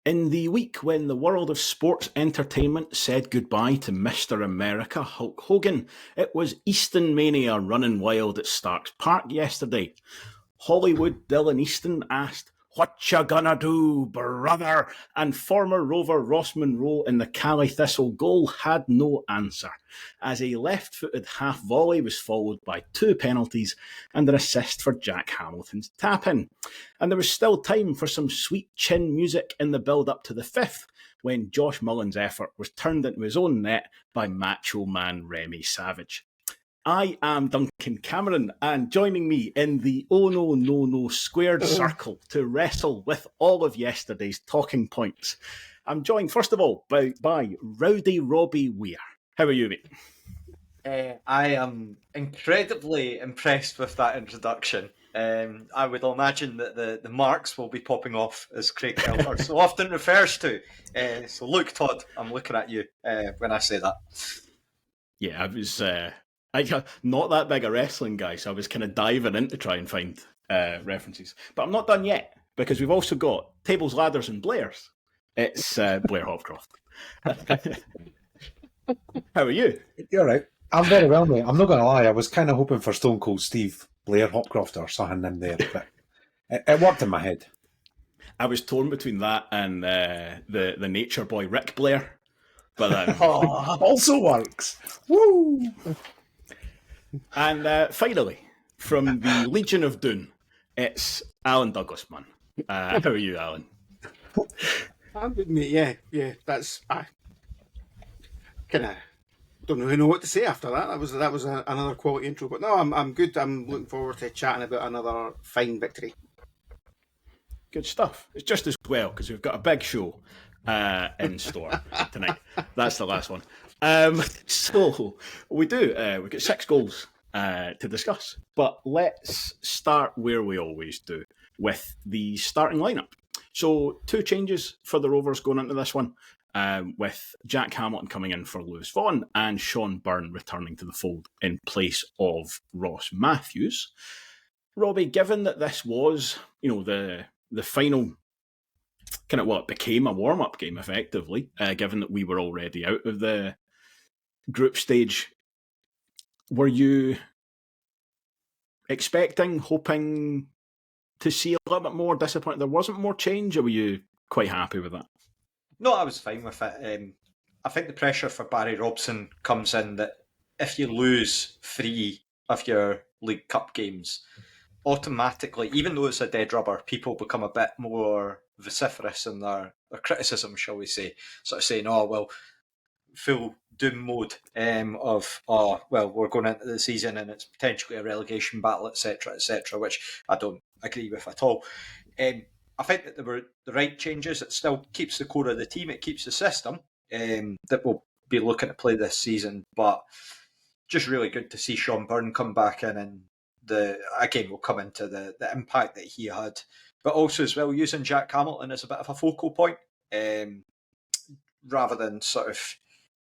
In the week when the world of sports entertainment said goodbye to Mr. America Hulk Hogan, it was Easton Mania running wild at Starks Park yesterday. Hollywood Dylan Easton asked, "What you gonna do, brother?" And former Rover Ross Monroe in the Caley Thistle goal had no answer, as a left-footed half-volley was followed by 2 penalties and an assist for Jack Hamilton's tap-in. And there was still time for some sweet chin music in the build-up to the 5th, when Josh Mullen's effort was turned into his own net by Macho Man Remy Savage. I am Duncan Cameron, and joining me in the Oh No No No squared circle to wrestle with all of yesterday's talking points, I'm joined first of all by Rowdy Robbie Weir. How are you, mate? I am incredibly impressed with that introduction. I would imagine that the marks will be popping off, as Craig Telford so often refers to. So Luke Todd, I'm looking at you when I say that. Yeah, I was not that big a wrestling guy, so I was kind of diving in to try and find references. But I'm not done yet, because we've also got Tables, Ladders and Blairs. It's Blair Hopcroft. How are you? You're right. I'm very well, mate. I'm not going to lie. I was kind of hoping for Stone Cold Steve, Blair Hopcroft or something in there, but it worked in my head. I was torn between that and the Nature Boy Rick Blair, but also works. Woo! And finally, from the Legion of Doom, it's Alan Douglas, man. How are you, Alan? I'm good, mate. Yeah. That's I kind of don't really know what to say after that. That was another quality intro, but no, I'm good. I'm looking forward to chatting about another fine victory. Good stuff. It's just as well because we've got a big show in store tonight. That's the last one. So we do. We've got 6 goals to discuss, but let's start where we always do, with the starting lineup. So 2 changes for the Rovers going into this one, with Jack Hamilton coming in for Lewis Vaughan and Sean Byrne returning to the fold in place of Ross Matthews. Robbie, given that this was, the final kind of what became a warm-up game effectively, given that we were already out of the group stage, were you expecting, hoping to see a little bit more? Disappointed there wasn't more change, or were you quite happy with that? No, I was fine with it. I think the pressure for Barry Robson comes in that if you lose 3 of your League Cup games, automatically, even though it's a dead rubber, people become a bit more vociferous in their criticism, shall we say. Sort of saying, oh, well, full doom mode we're going into the season and it's potentially a relegation battle, etc., which I don't agree with at all. I think that they were the right changes. It still keeps the core of the team. It keeps the system that we'll be looking to play this season. But just really good to see Sean Byrne come back in, and we'll come into the impact that he had. But also as well using Jack Hamilton as a bit of a focal point, rather than sort of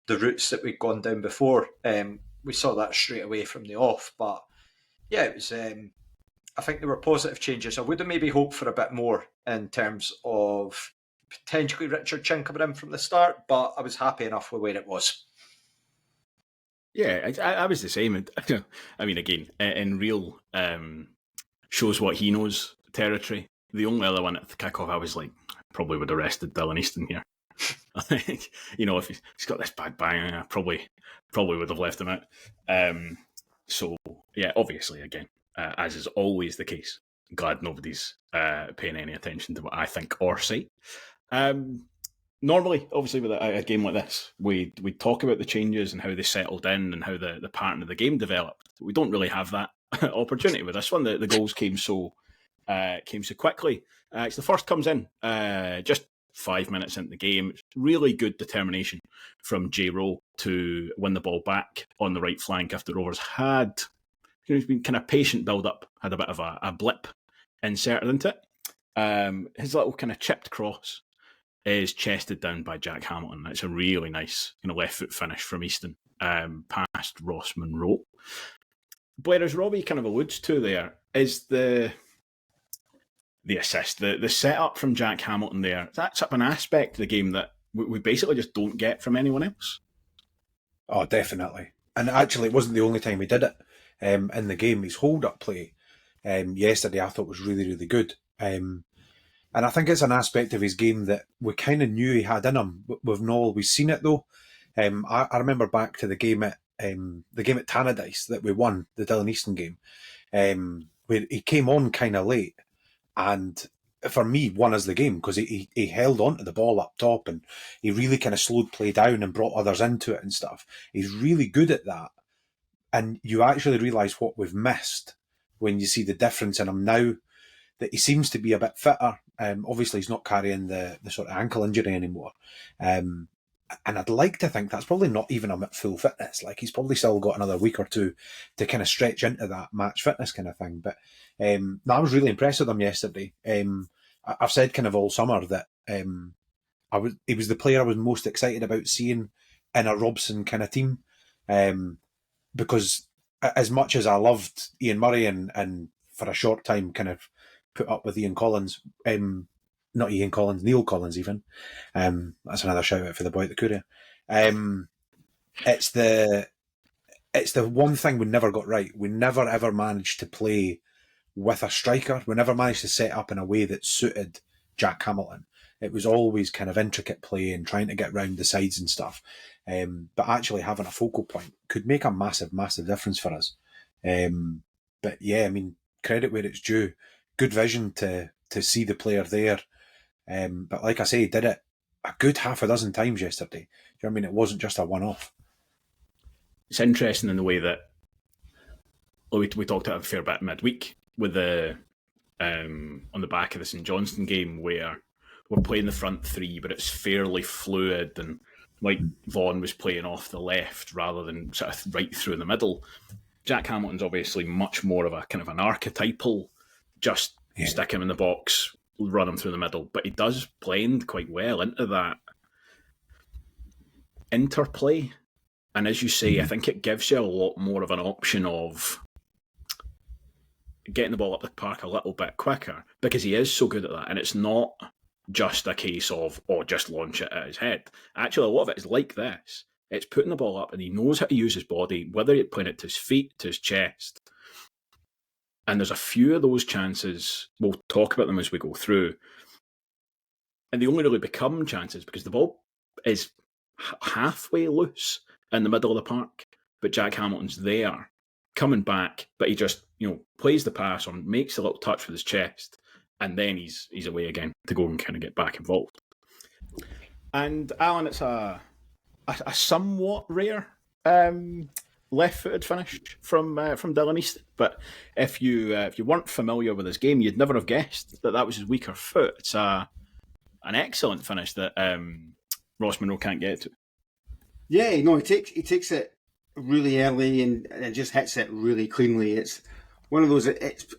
the routes that we'd gone down before. We saw that straight away from the off. But yeah, it was. I think there were positive changes. I would have maybe hoped for a bit more in terms of potentially Richard Chin coming in from the start, but I was happy enough with where it was. Yeah, I was the same. I mean, again, in real shows what he knows territory, the only other one at the kickoff, I was like, probably would have rested Dylan Easton here. I think, if he's got this bad bang, I probably would have left him out. So, yeah, obviously, again, as is always the case, glad nobody's paying any attention to what I think or say. Normally, obviously, with a game like this, we talk about the changes and how they settled in and how the pattern of the game developed. We don't really have that opportunity with this one. The goals came so quickly. It's the first comes in just 5 minutes into the game. It's really good determination from J. Rowe to win the ball back on the right flank after Rovers had been kind of patient build up, had a bit of a blip inserted into it. His little kind of chipped cross is chested down by Jack Hamilton. It's a really nice left foot finish from Easton past Ross Monroe. Blair, as Robbie kind of alludes to there, is the the assist, the setup from Jack Hamilton there. That's up an aspect of the game that we basically just don't get from anyone else. Oh, definitely. And actually, it wasn't the only time he did it in the game. His hold-up play yesterday I thought was really, really good. And I think it's an aspect of his game that we kind of knew he had in him. We've not always seen it, though. I remember back to the game at Tannadice that we won, the Dylan Easton game, where he came on kind of late, and for me won us the game because he held on to the ball up top and he really kind of slowed play down and brought others into it and stuff. He's really good at that, and you actually realise what we've missed when you see the difference in him now that he seems to be a bit fitter. Obviously he's not carrying the sort of ankle injury anymore. And I'd like to think that's probably not even him at full fitness. Like, he's probably still got another week or two to kind of stretch into that match fitness kind of thing. But no, I was really impressed with him yesterday. I've said kind of all summer that he was the player I was most excited about seeing in a Robson kind of team. Because as much as I loved Ian Murray and for a short time kind of put up with Ian Collins, not Ian Collins, Neil Collins even. That's another shout out for the boy at the Courier. It's the one thing we never got right. We never ever managed to play with a striker. We never managed to set up in a way that suited Jack Hamilton. It was always kind of intricate play and trying to get round the sides and stuff. But actually having a focal point could make a massive, massive difference for us. But yeah, I mean, credit where it's due. Good vision to see the player there. But like I say, he did it a good half a dozen times yesterday. Do you know what I mean? It wasn't just a one-off. It's interesting in the way that we talked about a fair bit midweek with the on the back of the St Johnstone game where we're playing the front three, but it's fairly fluid, and like Vaughan was playing off the left rather than sort of right through in the middle. Jack Hamilton's obviously much more of a kind of an archetypal, just stick him in the box, run him through the middle, but he does blend quite well into that interplay. And as you say, I think it gives you a lot more of an option of getting the ball up the park a little bit quicker because he is so good at that. And it's not just a case of, just launch it at his head. Actually, a lot of it is like this. It's putting the ball up and he knows how to use his body, whether you're putting it to his feet, to his chest. And there's a few of those chances. We'll talk about them as we go through. And they only really become chances because the ball is halfway loose in the middle of the park. But Jack Hamilton's there, coming back, but he just, plays the pass on, makes a little touch with his chest, and then he's away again to go and kind of get back involved. And Alan, it's a somewhat rare left-footed finish from Dylan Easton. But if you weren't familiar with his game, you'd never have guessed that was his weaker foot. It's an excellent finish that Ross Monroe can't get to. Yeah, no, he takes it really early and it just hits it really cleanly. It's one of those. It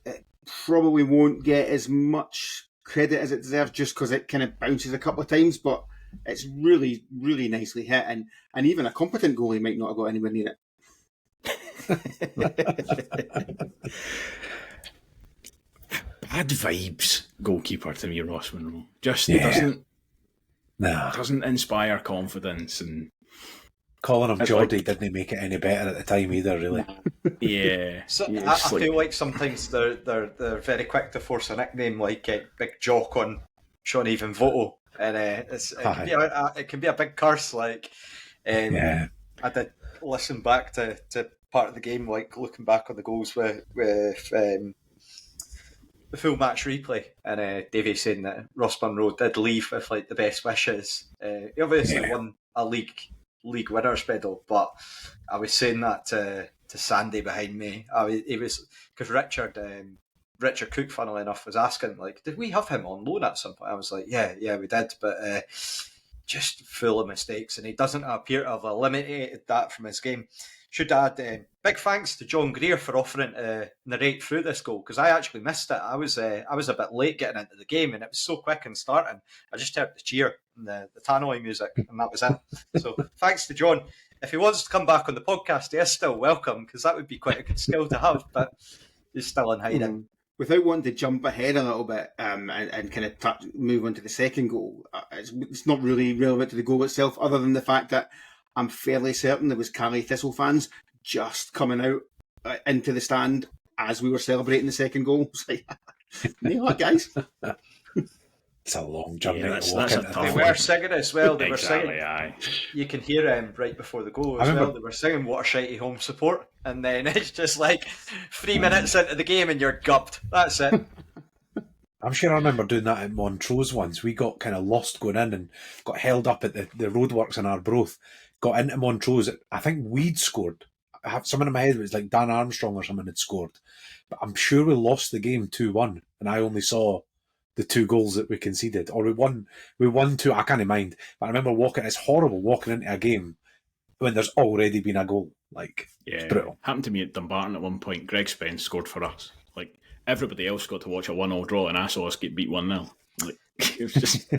probably won't get as much credit as it deserves just because it kind of bounces a couple of times, but it's really, really nicely hit, and even a competent goalie might not have got anywhere near it. Bad vibes goalkeeper to me, Ross Monroe. Just doesn't inspire confidence, and calling him Geordie didn't make it any better at the time either, really. Yeah. So I feel like sometimes they're very quick to force a nickname like Big Jock on Sean Even Voto, and it can be a big curse. Like, I did listen back to part of the game, like looking back on the goals with the full match replay, and Davey saying that Ross Monroe did leave with like the best wishes. He obviously won a league winners medal, but I was saying that to Sandy behind me. He was, because Richard Cook, funnily enough, was asking, like, did we have him on loan at some point? I was like, yeah, we did, but just full of mistakes, and he doesn't appear to have eliminated that from his game. Should add big thanks to John Greer for offering to narrate through this goal, because I actually missed it. I was a bit late getting into the game, and it was so quick and starting. I just heard the cheer and the tannoy music, and that was it. So thanks to John. If he wants to come back on the podcast, he is still welcome, because that would be quite a good skill to have, but he's still in hiding. without wanting to jump ahead a little bit and kind of move on to the second goal, it's not really relevant to the goal itself, other than the fact that I'm fairly certain there was Caley Thistle fans just coming out into the stand as we were celebrating the second goal. It's like, nail it, guys. It's a long journey Yeah, to walk that's a into tough They that. one. were singing as well. They Exactly, were singing. aye. You can hear right before the goal I as well. remember- They were singing "What a Shitey Home Support," and then it's just like 3 minutes into the game and you're gubbed. That's it. I'm sure I remember doing that at Montrose once. We got kind of lost going in and got held up at the roadworks in Arbroath. Got into Montrose. I think we'd scored. I have someone in my head, it was like Dan Armstrong or someone had scored. But I'm sure we lost the game 2-1, and I only saw the 2 goals that we conceded. Or we won 2, I can't mind. But I remember it's horrible walking into a game when there's already been a goal. Like, it's brutal. Happened to me at Dumbarton at one point. Greg Spence scored for us. Like, everybody else got to watch a 1-1 draw, and I saw us get beat 1-0. Like, it was just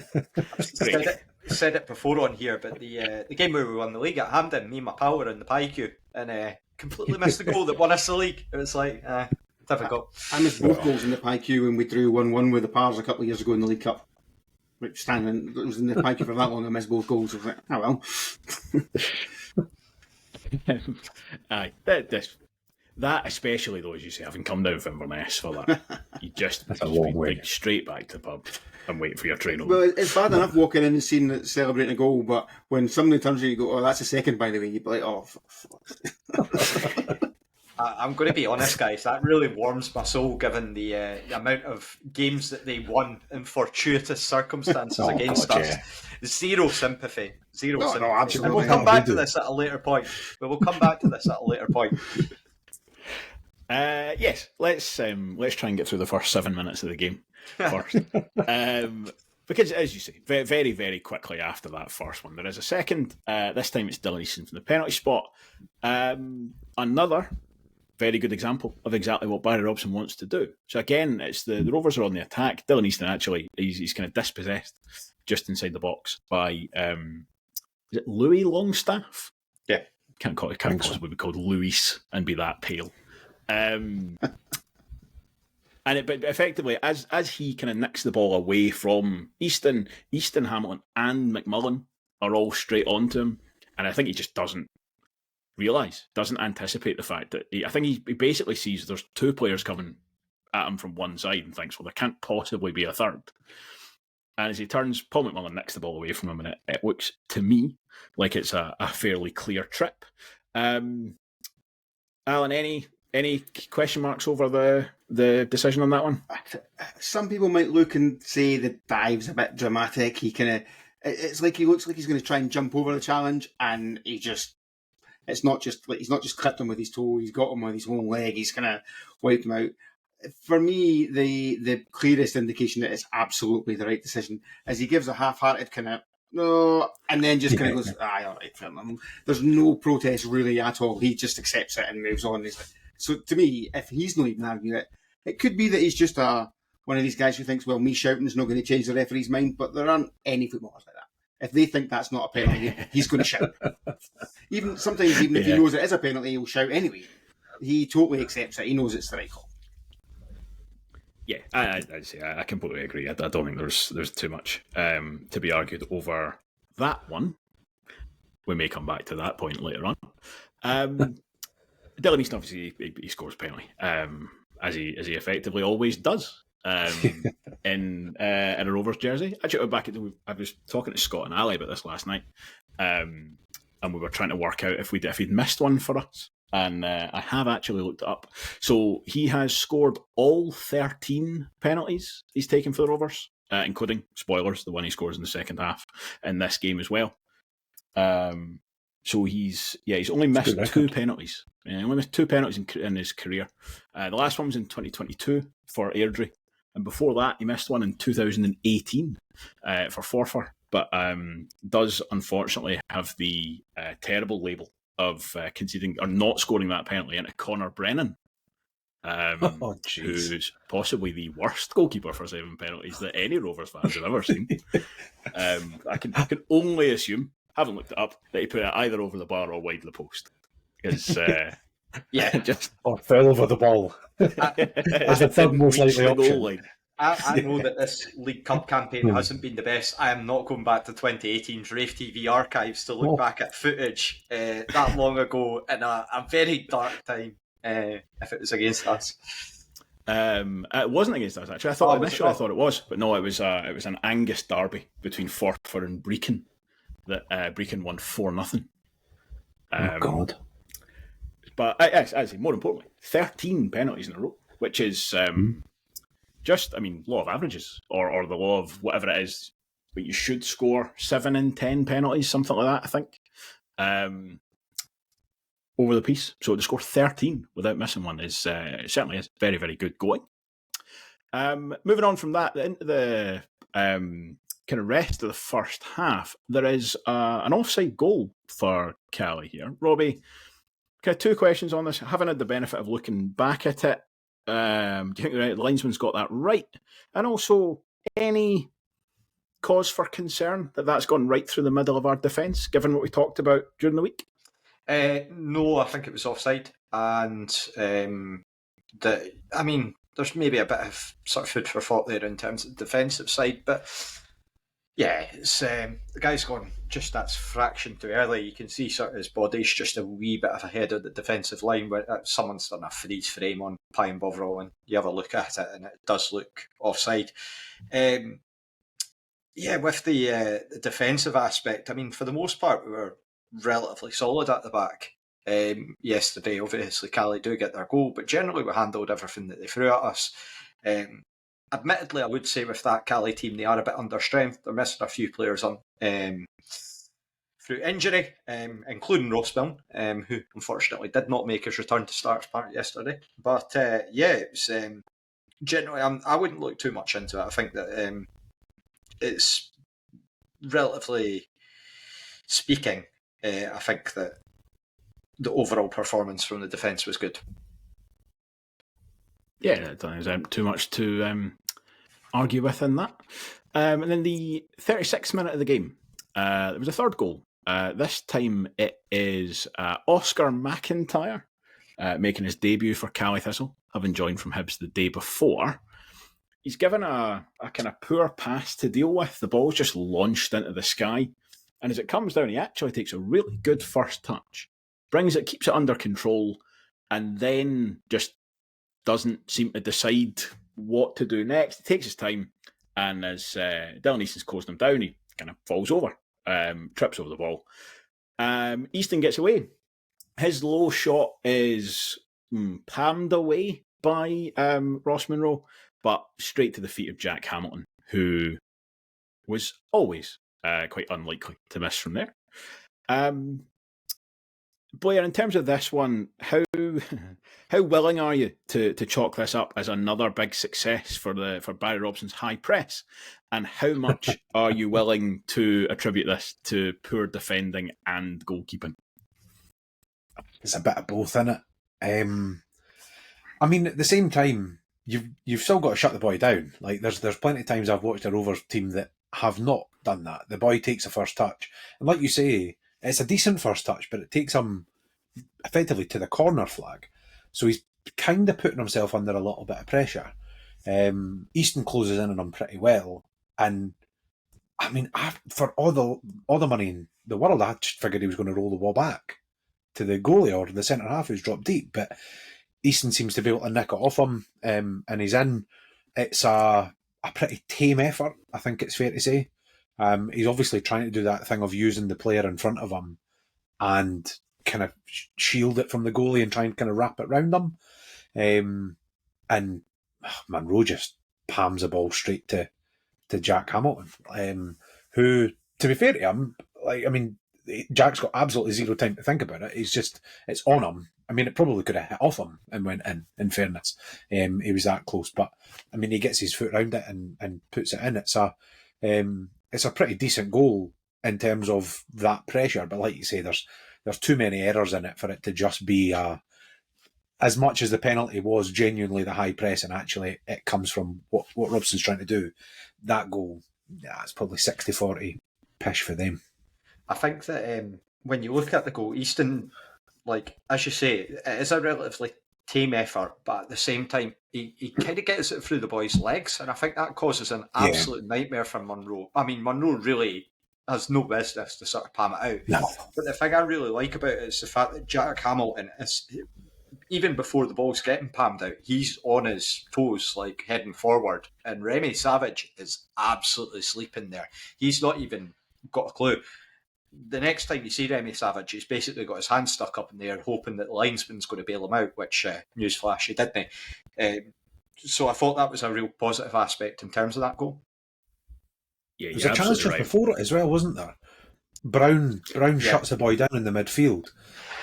great. Said it before on here, but the game where we won the league at Hampden, me and my pal were in the pie queue and completely missed the goal that won us the league. It was like difficult. I missed both goals in the pie queue when we drew 1-1 with the Pars a couple of years ago in the League Cup. Like, standing, it was in the pie queue for that long. I missed both goals. I was like, oh well. Aye, that especially though, as you say, having come down from Inverness for that, you just That's a long way. like, straight back to the pub and wait for your train home. Well, it's bad enough walking in and seeing it celebrating a goal, but when somebody turns to you, you go, "Oh, that's a second, by the way." You'd be like, "Oh." I'm going to be honest, guys. That really warms my soul, given the amount of games that they won in fortuitous circumstances against God, us. yeah. Zero sympathy. Zero No, sympathy. absolutely And we'll not. come back We to do. this at a later point. Yes, let's try and get through the first 7 minutes of the game first. Because, as you say, very, very, very quickly after that first one, there is a second. This time it's Dylan Easton from the penalty spot. Another very good example of exactly what Barry Robson wants to do. So again, it's the Rovers are on the attack. Dylan Easton actually, he's kind of dispossessed just inside the box by, is it Louis Longstaff? Yeah. Can't possibly be called Louis and be that pale. But effectively, as he kind of nicks the ball away from Easton, Hamilton and McMillan are all straight onto him, and I think he just doesn't anticipate the fact that I think he basically sees there's 2 players coming at him from one side and thinks, well, there can't possibly be a third. And as he turns, Paul McMillan nicks the ball away from him, and it looks to me like it's a fairly clear trip. Alan, any question marks over the decision on that one? Some people might look and say the dive's a bit dramatic. It's like he looks like he's going to try and jump over the challenge, and he's not just clipped him with his toe. He's got him with his whole leg. He's kind of wiped him out. For me, the clearest indication that it's absolutely the right decision is he gives a half-hearted kind of no, and then just kind of goes, aye, all right. There's no protest really at all. He just accepts it and moves on. So to me, if he's not even arguing it, it could be that he's just one of these guys who thinks, well, me shouting is not going to change the referee's mind, but there aren't any footballers like that. If they think that's not a penalty, he's going to shout. Sometimes if he knows it is a penalty, he'll shout anyway. He totally accepts it. He knows it's the right call. Yeah, I completely agree. I don't think there's too much to be argued over that one. We may come back to that point later on. Dylan Easton, obviously, he scores penalty, as he effectively always does in a Rovers jersey. Actually, I was talking to Scott and Ali about this last night, and we were trying to work out if he'd missed one for us. And I have actually looked it up. So he has scored all 13 penalties he's taken for the Rovers, including, spoilers, the one he scores in the second half in this game as well. So he's only missed 2 penalties. He only missed 2 penalties in his career. The last one was in 2022 for Airdrie. And before that, he missed one in 2018 for Forfar. But does, unfortunately, have the terrible label of conceding or not scoring that penalty into Connor Brennan, who's possibly the worst goalkeeper for 7 penalties that any Rovers fans have ever seen. I can only assume, haven't looked it up, that he put it either over the bar or wide of the post. Because Yeah, Just Or fell over the ball. As the third didn't most reach likely the goal option. line. I know that this League Cup campaign hasn't been the best. I am not going back to 2018's Rave TV archives to look back at footage that long ago in a very dark time. If it was against us, it wasn't against us actually. I thought it was, but no, it was an Angus derby between Forfar and Brecon that Brecon won 4-0. Oh God! But actually, more importantly, 13 penalties in a row, which is law of averages or the law of whatever it is. But you should score 7 in 10 penalties, something like that, I think, over the piece. So to score 13 without missing one is certainly is very, very good going. Moving on from that, into the kind of rest of the first half, there is an offside goal for Caley here. Robbie, kind of two questions on this. Having had the benefit of looking back at it, do you think the linesman's got that right? And also, any cause for concern that that's gone right through the middle of our defence, given what we talked about during the week? No, I think it was offside, and there's maybe a bit of sort of food for thought there in terms of the defensive side, but yeah, it's the guy's gone just that's fraction too early. You can see sort of his body's just a wee bit ahead of the defensive line where someone's done a freeze frame on Pine Bovril, and you have a look at it and it does look offside. With the defensive aspect, I mean, for the most part, we were relatively solid at the back. Yesterday, obviously, Caley do get their goal, but generally we handled everything that they threw at us. Admittedly, I would say with that Caley team, they are a bit understrength. They're missing a few players on through injury, including Ross Milne, who unfortunately did not make his return to starts part yesterday. But it was generally, I wouldn't look too much into it. I think that it's relatively speaking, I think that the overall performance from the defence was good. Yeah, I don't think there's too much to argue with in that. And then the 36th minute of the game, there was a third goal. This time it is Oscar McIntyre making his debut for Caley Thistle, having joined from Hibs the day before. He's given a kind of poor pass to deal with. The ball's just launched into the sky. And as it comes down, he actually takes a really good first touch, brings it, keeps it under control, and then just doesn't seem to decide what to do next. He takes his time, and as Dylan Easton's closing him down, he kind of falls over, trips over the ball. Easton gets away. His low shot is palmed away by Ross Munro, but straight to the feet of Jack Hamilton, who was always quite unlikely to miss from there. Blair, in terms of this one, how willing are you to chalk this up as another big success for Barry Robson's high press, and how much are you willing to attribute this to poor defending and goalkeeping? It's a bit of both, isn't it? I mean, at the same time, you've still got to shut the boy down. Like there's plenty of times I've watched a Rovers team that have not done that. The boy takes a first touch, and like you say, it's a decent first touch, but it takes him effectively to the corner flag. So he's kind of putting himself under a little bit of pressure. Easton closes in on him pretty well, and I mean, for all the money in the world, I just figured he was going to roll the ball back to the goalie or the centre half who's dropped deep, but Easton seems to be able to nick it off him, and he's in. It's a pretty tame effort, I think it's fair to say. He's obviously trying to do that thing of using the player in front of him and kind of shield it from the goalie and try and kind of wrap it round them. And Munro just palms the ball straight to Jack Hamilton, who, to be fair to him, Jack's got absolutely zero time to think about it. It's on him. I mean, it probably could have hit off him and went in fairness. He was that close, but I mean, he gets his foot around it and puts it in. It's a pretty decent goal in terms of that pressure, but like you say, there's too many errors in it for it to just be as much as the penalty was genuinely the high press, and actually it comes from what Robson's trying to do. That goal, it's probably 60-40 pish for them. I think that when you look at the goal, Easton like, as you say, it is a relatively tame effort, but at the same time, he kind of gets it through the boys' legs, and I think that causes an absolute nightmare for Munro. I mean, Munro really has no business to sort of palm it out. No. But the thing I really like about it is the fact that Jack Hamilton is, even before the ball's getting palmed out, he's on his toes, like heading forward. And Remy Savage is absolutely sleeping there. He's not even got a clue. The next time you see Remy Savage, he's basically got his hand stuck up in the air, hoping that the linesman's going to bail him out, which, newsflash, he didn't. So I thought that was a real positive aspect in terms of that goal. Yeah, There's a chance just before it as well, wasn't there? Brown shuts the boy down in the midfield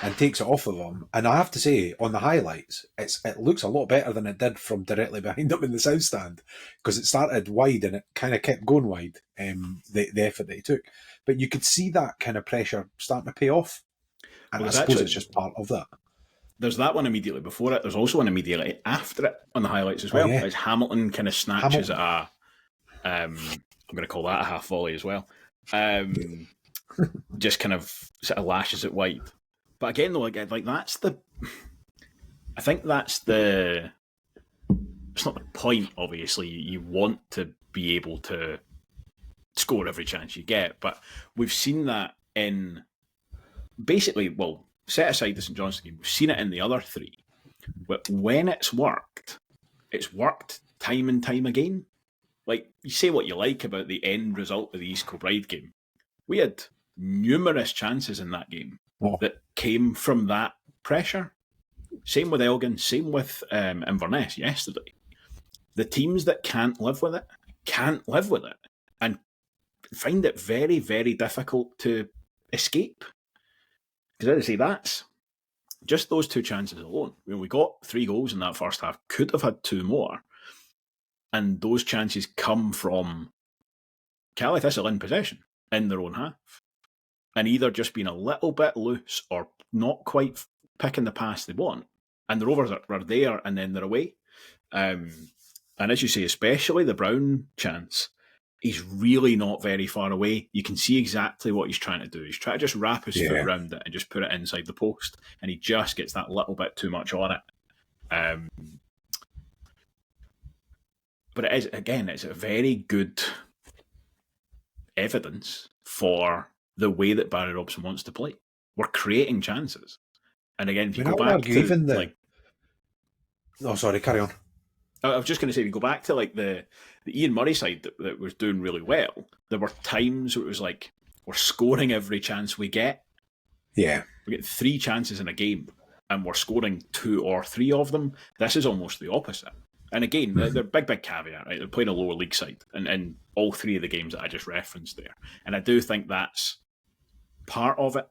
and takes it off of him. And I have to say, on the highlights, it looks a lot better than it did from directly behind him in the south stand, because it started wide and it kind of kept going wide, the effort that he took. But you could see that kind of pressure starting to pay off. And I suppose it's just part of that. There's that one immediately before it. There's also one immediately after it on the highlights as well. Oh, yeah. As Hamilton kind of snatches at a... I'm going to call that a half volley as well. Just kind of sort of lashes it wide. But again, though, like that's the... I think that's the... It's not the point, obviously. You want to be able to score every chance you get, but we've seen that in... Basically, well, set aside the St Johnstone game, we've seen it in the other three. But when it's worked time and time again. Like, you say what you like about the end result of the East Kilbride game. We had numerous chances in that game that came from that pressure. Same with Elgin, same with Inverness yesterday. The teams that can't live with it, and find it very, very difficult to escape. Because as I say, that's just those two chances alone. When we got 3 goals in that first half, could have had 2 more. And those chances come from Caley Thistle in possession in their own half. And either just being a little bit loose or not quite picking the pass they want. And the Rovers are there and then they're away. And as you say, especially the Brown chance, he's really not very far away. You can see exactly what he's trying to do. He's trying to just wrap his foot around it and just put it inside the post. And he just gets that little bit too much on it. But it is, again, it's a very good evidence for the way that Barry Robson wants to play. We're creating chances. And again, if you go back to... Even the... Oh, sorry, carry on. I was just going to say, if you go back to like the Ian Murray side that was doing really well, there were times where it was like, we're scoring every chance we get. Yeah. We get 3 chances in a game and we're scoring 2 or 3 of them. This is almost the opposite. And again, they're big caveat, right? They're playing a lower league side in all 3 of the games that I just referenced there. And I do think that's part of it,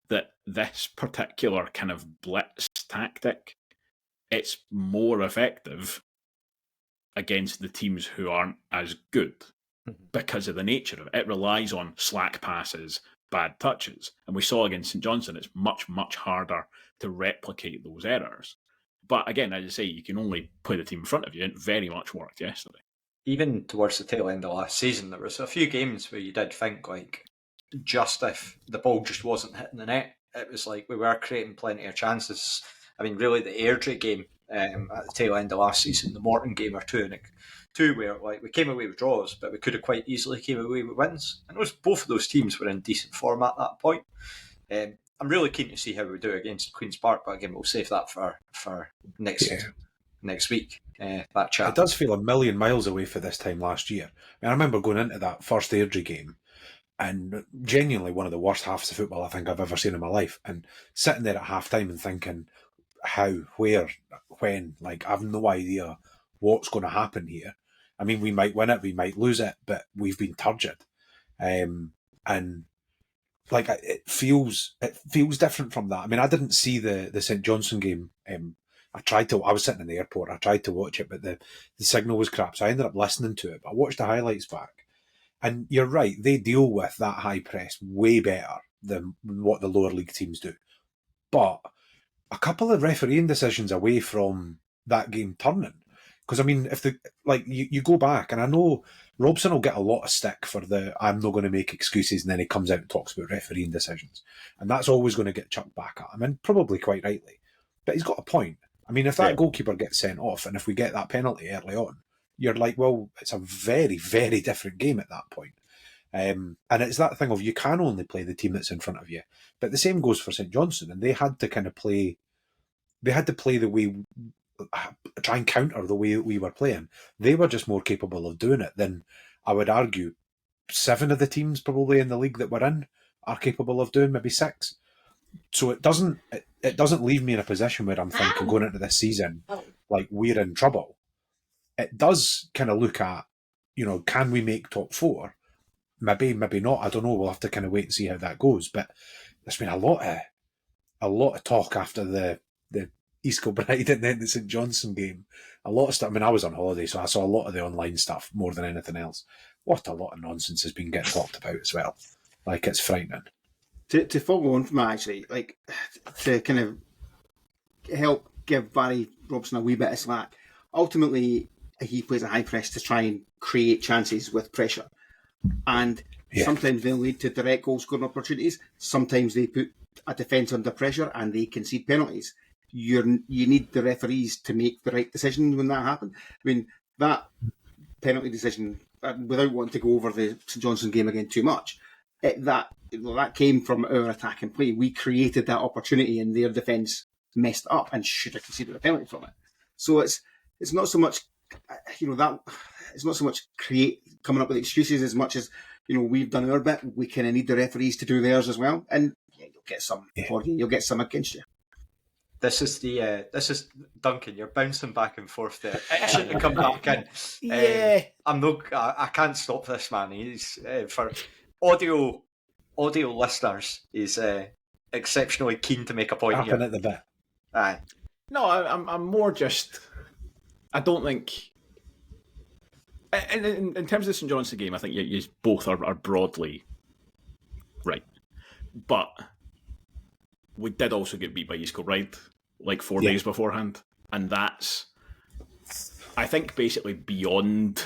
that this particular kind of blitz tactic, it's more effective against the teams who aren't as good because of the nature of it. It relies on slack passes, bad touches. And we saw against St Johnstone, it's much, much harder to replicate those errors. But again, as I say, you can only play the team in front of you, and it very much worked yesterday. Even towards the tail end of last season, there was a few games where you did think, like, just if the ball just wasn't hitting the net, it was like we were creating plenty of chances. I mean, really, the Airdrie game at the tail end of last season, the Morton game or two where like we came away with draws, but we could have quite easily came away with wins. And both of those teams were in decent form at that point. I'm really keen to see how we do against Queen's Park, but again, we'll save that for next week. That chat. It does feel a million miles away for this time last year. I remember going into that first Airdrie game, and genuinely one of the worst halves of football I think I've ever seen in my life. And sitting there at half time and thinking, how, where, when? Like, I have no idea what's going to happen here. I mean, we might win it, we might lose it, but we've been turgid. And like it feels different from that. I mean, I didn't see the St Johnstone game. I was sitting in the airport. I tried to watch it, but the signal was crap, so I ended up listening to it. But I watched the highlights back, and you're right. They deal with that high press way better than what the lower league teams do. But a couple of refereeing decisions away from that game turning, because I mean, if you go back, and I know Robson will get a lot of stick for I'm not going to make excuses, and then he comes out and talks about refereeing decisions. And that's always going to get chucked back at him, and probably quite rightly. But he's got a point. I mean, if that goalkeeper gets sent off, and if we get that penalty early on, you're like, well, it's a very, very different game at that point. And it's that thing of you can only play the team that's in front of you. But the same goes for St Johnstone, and they had to kind of play. They had to play the way, try and counter the way we were playing. They were just more capable of doing it than, I would argue, 7 of the teams probably in the league that we're in are capable of doing, maybe 6. So it doesn't leave me in a position where I'm thinking going into this season like we're in trouble. It does kind of look at, can we make top 4? Maybe not. I don't know. We'll have to kind of wait and see how that goes. But there's been a lot of talk after the East Kilbride and then the St Johnstone game. A lot of stuff. I mean, I was on holiday, so I saw a lot of the online stuff more than anything else. What a lot of nonsense has been getting talked about as well. Like, it's frightening. To follow on from that, actually, like, to kind of help give Barry Robson a wee bit of slack, ultimately he plays a high press to try and create chances with pressure. And sometimes they'll lead to direct goal scoring opportunities. Sometimes they put a defence under pressure and they concede penalties. You need the referees to make the right decision when that happens. I mean, that penalty decision, without wanting to go over the St Johnstone game again too much, that came from our attack and play. We created that opportunity and their defence messed up and should have conceded a penalty from it. So it's not so much, it's not so much coming up with excuses as much as, we've done our bit. We kind of need the referees to do theirs as well. And you'll get some for you. You'll get some against you. This is Duncan. You're bouncing back and forth there. Itching to come back in. I can't stop this man. He's for audio listeners. He's exceptionally keen to make a point here. At the bit. Aye. No, I'm more just. I don't think. In terms of the St Johnstone game, I think you both are broadly right, but we did also get beat by East Kilbride like 4 days beforehand, and that's, I think, basically beyond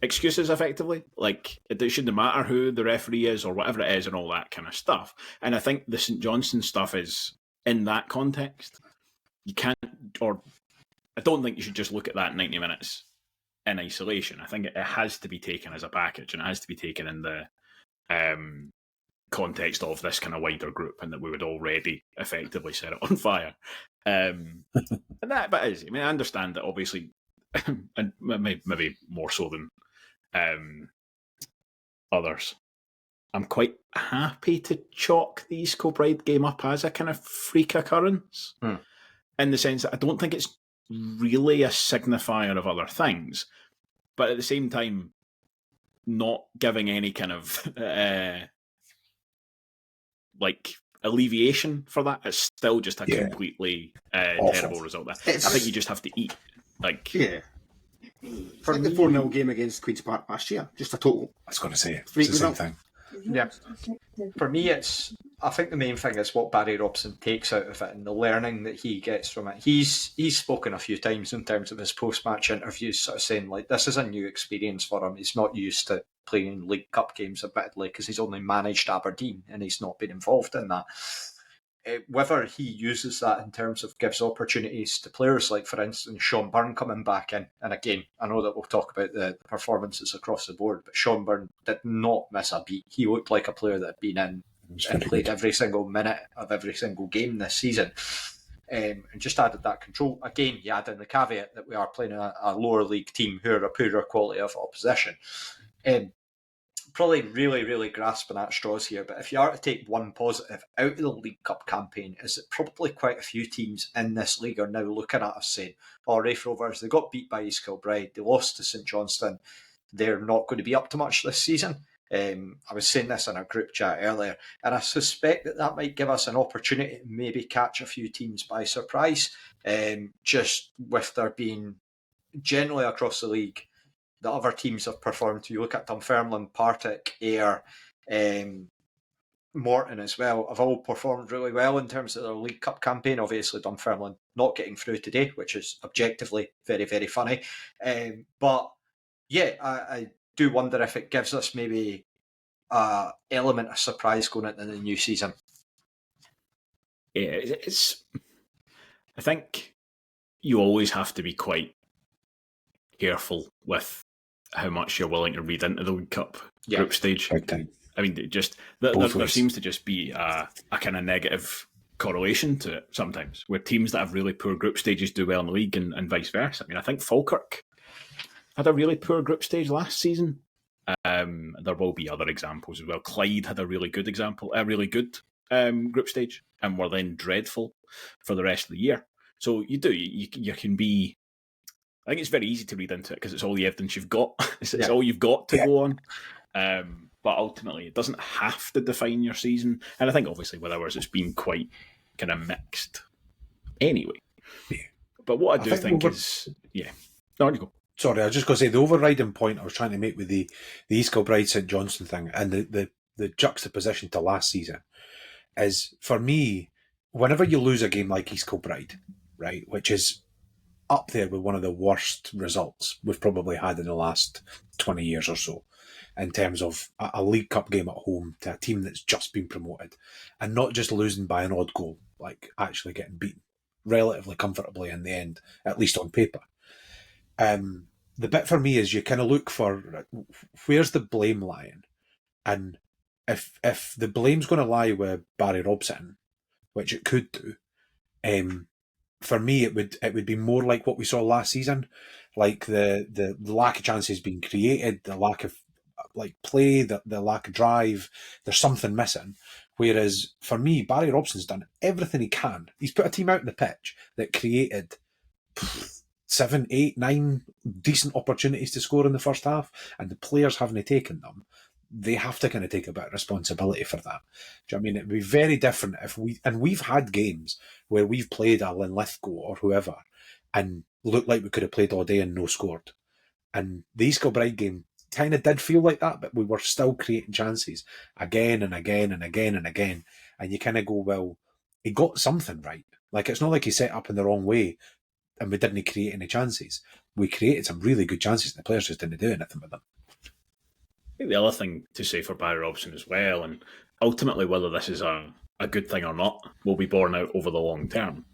excuses. Effectively, like, it shouldn't matter who the referee is or whatever it is and all that kind of stuff. And I think the St Johnstone stuff is in that context. You can't, or I don't think you should just look at that 90 minutes in isolation. I think it has to be taken as a package, and it has to be taken in the context of this kind of wider group, and that we would already effectively set it on fire. And that, but is, I mean, I understand that obviously, and maybe more so than others, I'm quite happy to chalk the East Kilbride game up as a kind of freak occurrence, in the sense that I don't think it's really a signifier of other things, but at the same time, not giving any kind of like alleviation for that. It's still just a completely terrible result. I think you just have to eat. Like, for like the 4-0 game against Queen's Park last year, just a total. I was going to say it's the same thing. Yeah, for me, I think the main thing is what Barry Robson takes out of it and the learning that he gets from it. He's spoken a few times in terms of his post-match interviews, sort of saying, like, this is a new experience for him. He's not used to playing League Cup games, admittedly, because he's only managed Aberdeen and he's not been involved in that. Whether he uses that in terms of gives opportunities to players like, for instance, Sean Byrne coming back in. And again, I know that we'll talk about the performances across the board, but Sean Byrne did not miss a beat. He looked like a player that had been in and played every single minute of every single game this season. And just added that control. Again, you add in the caveat that we are playing a lower league team who are a poorer quality of opposition. Probably really, really grasping at straws here, but if you are to take one positive out of the League Cup campaign, is that probably quite a few teams in this league are now looking at us saying, oh, Raith Rovers, they got beat by East Kilbride, they lost to St Johnstone, they're not going to be up to much this season. I was saying this in our group chat earlier, and I suspect that might give us an opportunity to maybe catch a few teams by surprise, just with there being generally across the league, the other teams have performed. You look at Dunfermline, Partick, Ayr, Morton as well, have all performed really well in terms of their League Cup campaign. Obviously, Dunfermline not getting through today, which is objectively very, very funny. But Yeah, I do wonder if it gives us maybe an element of surprise going into the new season. Yeah, I think you always have to be quite careful with how much you're willing to read into the League Cup group stage. Big time. I mean, there seems to just be a kind of negative correlation to it sometimes, where teams that have really poor group stages do well in the league and vice versa. I mean, I think Falkirk had a really poor group stage last season. There will be other examples as well. Clyde had a really good group stage, and were then dreadful for the rest of the year. So you can be. I think it's very easy to read into it because it's all the evidence you've got. It's all you've got to go on. But ultimately, it doesn't have to define your season. And I think, obviously, with ours, it's been quite kind of mixed anyway. Yeah. But what I do think is... Yeah. No, on you go. Sorry, I was just going to say, the overriding point I was trying to make with the East Kilbride St Johnstone thing and the juxtaposition to last season is, for me, whenever you lose a game like East Kilbride, right, which is up there with one of the worst results we've probably had in the last 20 years or so, in terms of a League Cup game at home to a team that's just been promoted, and not just losing by an odd goal, like actually getting beaten relatively comfortably in the end, at least on paper. The bit for me is you kind of look for where's the blame lying, and if the blame's going to lie with Barry Robson, which it could do, for me it would be more like what we saw last season, like the lack of chances being created, the lack of play, the lack of drive. There's something missing. Whereas for me, Barry Robson's done everything he can. He's put a team out in the pitch that created 7, 8, 9 decent opportunities to score in the first half, and the players haven't taken them. They have to kind of take a bit of responsibility for that. Do you know what I mean? It'd be very different if we've had games where we've played a Linlithgow or whoever and looked like we could have played all day and no scored. And the East Kilbride game kind of did feel like that, but we were still creating chances again and again and again and again. And you kind of go, well, he got something right. Like, it's not like he set up in the wrong way and we didn't create any chances. We created some really good chances and the players just didn't do anything with them. I think the other thing to say for Barry Robson as well, and ultimately whether this is a good thing or not, will be borne out over the long term.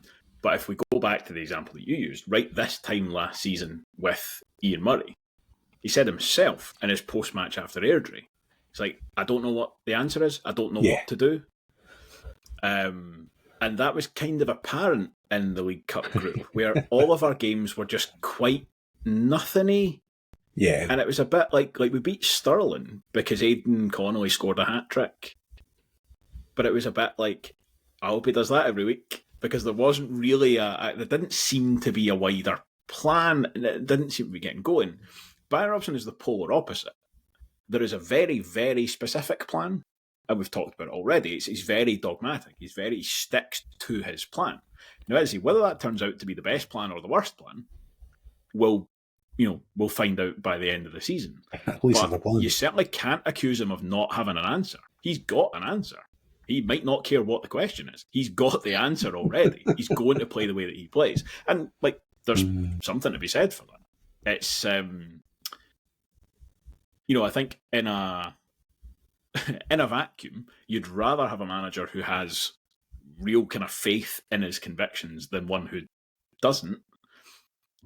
But if we go back to the example that you used, right this time last season with Ian Murray, he said himself in his post-match after Airdrie, it's like, I don't know what the answer is. I don't know what to do. And that was kind of apparent in the League Cup group, where all of our games were just quite nothing-y. Yeah. And it was a bit like we beat Stirling because Aidan Connolly scored a hat-trick. But it was a bit like, I hope he does that every week, because there wasn't really there didn't seem to be a wider plan, and it didn't seem to be getting going. Barry Robson is the polar opposite. There is a very, very specific plan, and we've talked about it already. He's very dogmatic. He sticks to his plan. Now, whether that turns out to be the best plan or the worst plan, we'll find out by the end of the season. At least but you certainly can't accuse him of not having an answer. He's got an answer. He might not care what the question is. He's got the answer already. He's going to play the way that he plays. And there's something to be said for that. It's I think in a vacuum, you'd rather have a manager who has real kind of faith in his convictions than one who doesn't.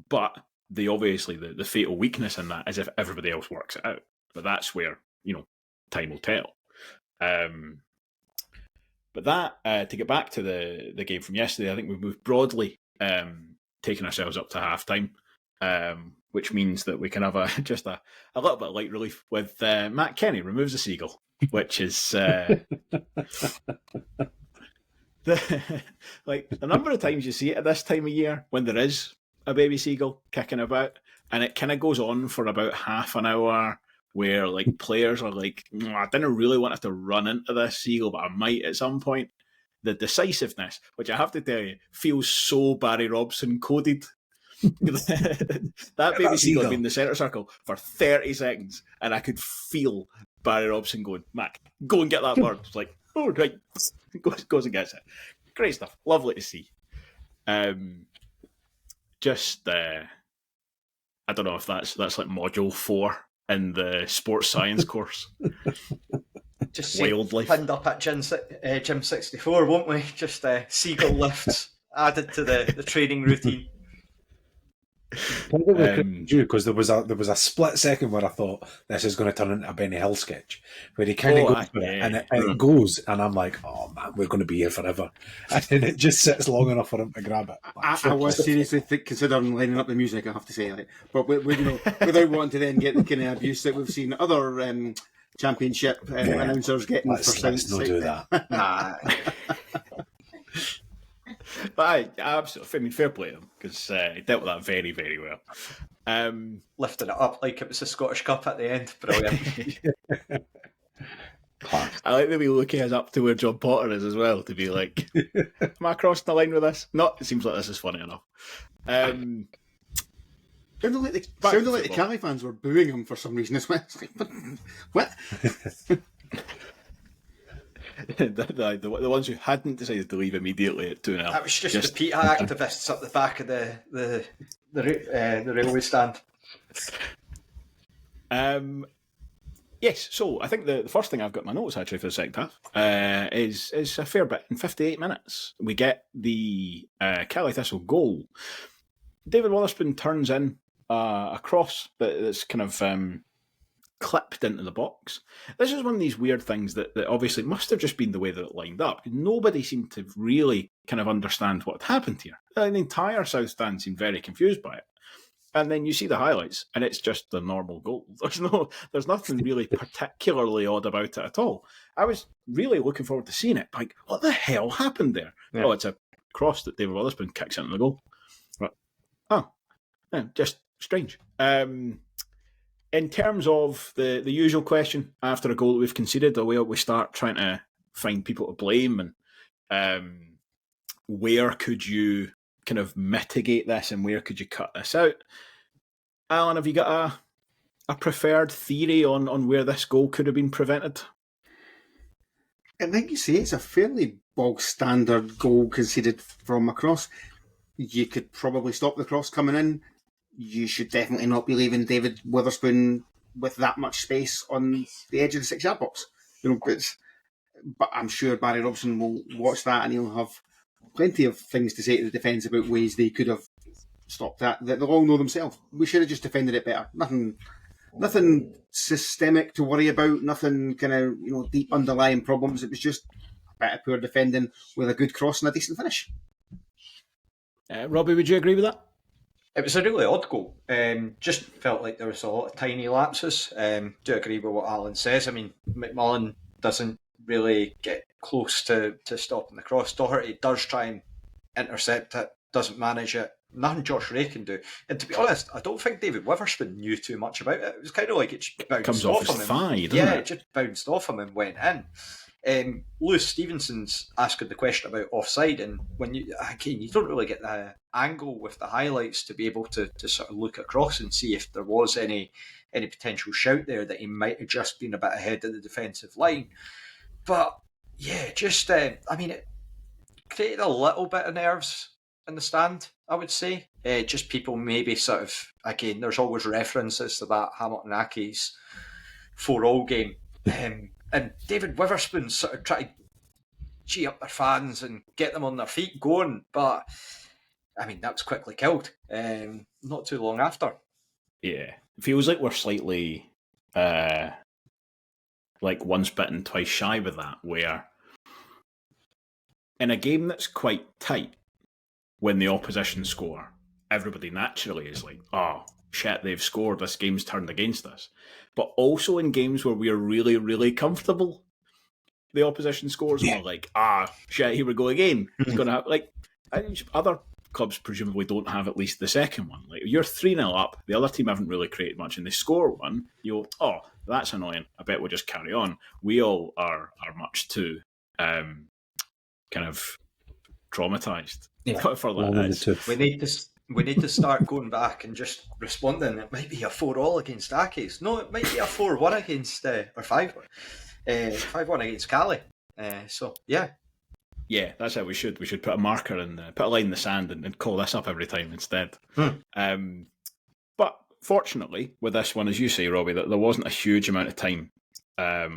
But the fatal weakness in that is if everybody else works it out. But that's where, time will tell. But that, to get back to the game from yesterday, I think we've broadly taken ourselves up to half-time, which means that we can have just a little bit of light relief with Matt Kenny removes a seagull, which is the number of times you see it at this time of year when there is a baby seagull kicking about, and it kind of goes on for about half an hour, where players are like, I didn't really want to run into this seagull, but I might at some point. The decisiveness, which I have to tell you, feels so Barry Robson coded. That baby seagull had been in the centre circle for 30 seconds, and I could feel Barry Robson going, Mac, go and get that bird. It's like, oh, right. Goes and gets it. Great stuff. Lovely to see. I don't know if that's like module 4 in the sports science course. Just say Wildlife. pinned up at Gym 64, won't we? Just Seagull lifts added to the training routine. Because there was a split second where I thought this is going to turn into a Benny Hill sketch, where he kind of goes for it, and it goes, and I'm like, oh man, we're going to be here forever, and then it just sits long enough for him to grab it. I was seriously considering lining up the music, I have to say, but without wanting to then get the kind of abuse that we've seen other championship announcers getting for sound. Let's not do that. Nah. But absolutely, I mean, fair play to him, because he dealt with that very, very well. Lifting it up like it was the Scottish Cup at the end. Brilliant. I like the way Luki is up to where John Potter is as well, to be like, am I crossing the line with this? No, it seems like this is funny enough. Sounded like the Caley fans were booing him for some reason as well. What? the ones who hadn't decided to leave immediately at 2-0. That was just the PETA activists up the back of the railway stand. Yes, so I think the first thing I've got in my notes actually for the second half is a fair bit. In 58 minutes, we get the Caley Thistle goal. David Wotherspoon turns in a cross that's kind of clipped into the box. This is one of these weird things that obviously must have just been the way that it lined up. Nobody seemed to really kind of understand what had happened here. The entire South Stand seemed very confused by it. And then you see the highlights, and it's just the normal goal. There's nothing really particularly odd about it at all. I was really looking forward to seeing it. Like, what the hell happened there? Yeah. Oh, it's a cross that David Wotherspoon kicks into the goal. Right. Oh, yeah, just strange. In terms of the usual question after a goal that we've conceded, the way we start trying to find people to blame, and where could you kind of mitigate this and where could you cut this out? Alan, have you got a preferred theory on where this goal could have been prevented? I think you say it's a fairly bog standard goal conceded from a cross. You could probably stop the cross coming in. You should definitely not be leaving David Wotherspoon with that much space on the edge of the 6-yard box. But I'm sure Barry Robson will watch that and he'll have plenty of things to say to the defence about ways they could have stopped that they'll all know themselves. We should have just defended it better. Nothing systemic to worry about. Nothing kind of deep underlying problems. It was just a bit of poor defending with a good cross and a decent finish. Robbie, would you agree with that? It was a really odd goal. Just felt like there was a lot of tiny lapses. Do agree with what Alan says. I mean, McMillan doesn't really get close to stopping the cross. Doherty does try and intercept it, doesn't manage it. Nothing Josh Ray can do. And to be honest, I don't think David Witherspoon knew too much about it. It was kind of like it just bounced off him. Thigh, doesn't it? It just bounced off him and went in. Lewis Stevenson's asking the question about offside, and when you don't really get the angle with the highlights to be able to sort of look across and see if there was any potential shout there that he might have just been a bit ahead of the defensive line. But yeah, just it created a little bit of nerves in the stand, I would say. Just people maybe sort of, again, there's always references to that Hamilton Accies 4-all game. And David Witherspoon sort of tried to gee up their fans and get them on their feet going. But, that was quickly killed. Not too long after. Yeah. It feels like we're slightly like once bitten, twice shy with that, where in a game that's quite tight, when the opposition score, everybody naturally is like, oh, shit, they've scored, this game's turned against us. But also in games where we're really, really comfortable, the opposition scores, and we're like, shit, here we go again. It's going to have, other clubs presumably don't have at least the second one. Like, you're 3-0 up, the other team haven't really created much, and they score one, you go, oh, that's annoying, I bet we'll just carry on. We all are much too kind of traumatised. For that. We need to start going back and just responding. It might be a 4-all against Accies. No, it might be a 4-1 against or 5-1 against Caley. So yeah. Yeah, that's how we should. We should put a marker and put a line in the sand and call this up every time instead. But fortunately, with this one, as you say, Robbie, that there wasn't a huge amount of time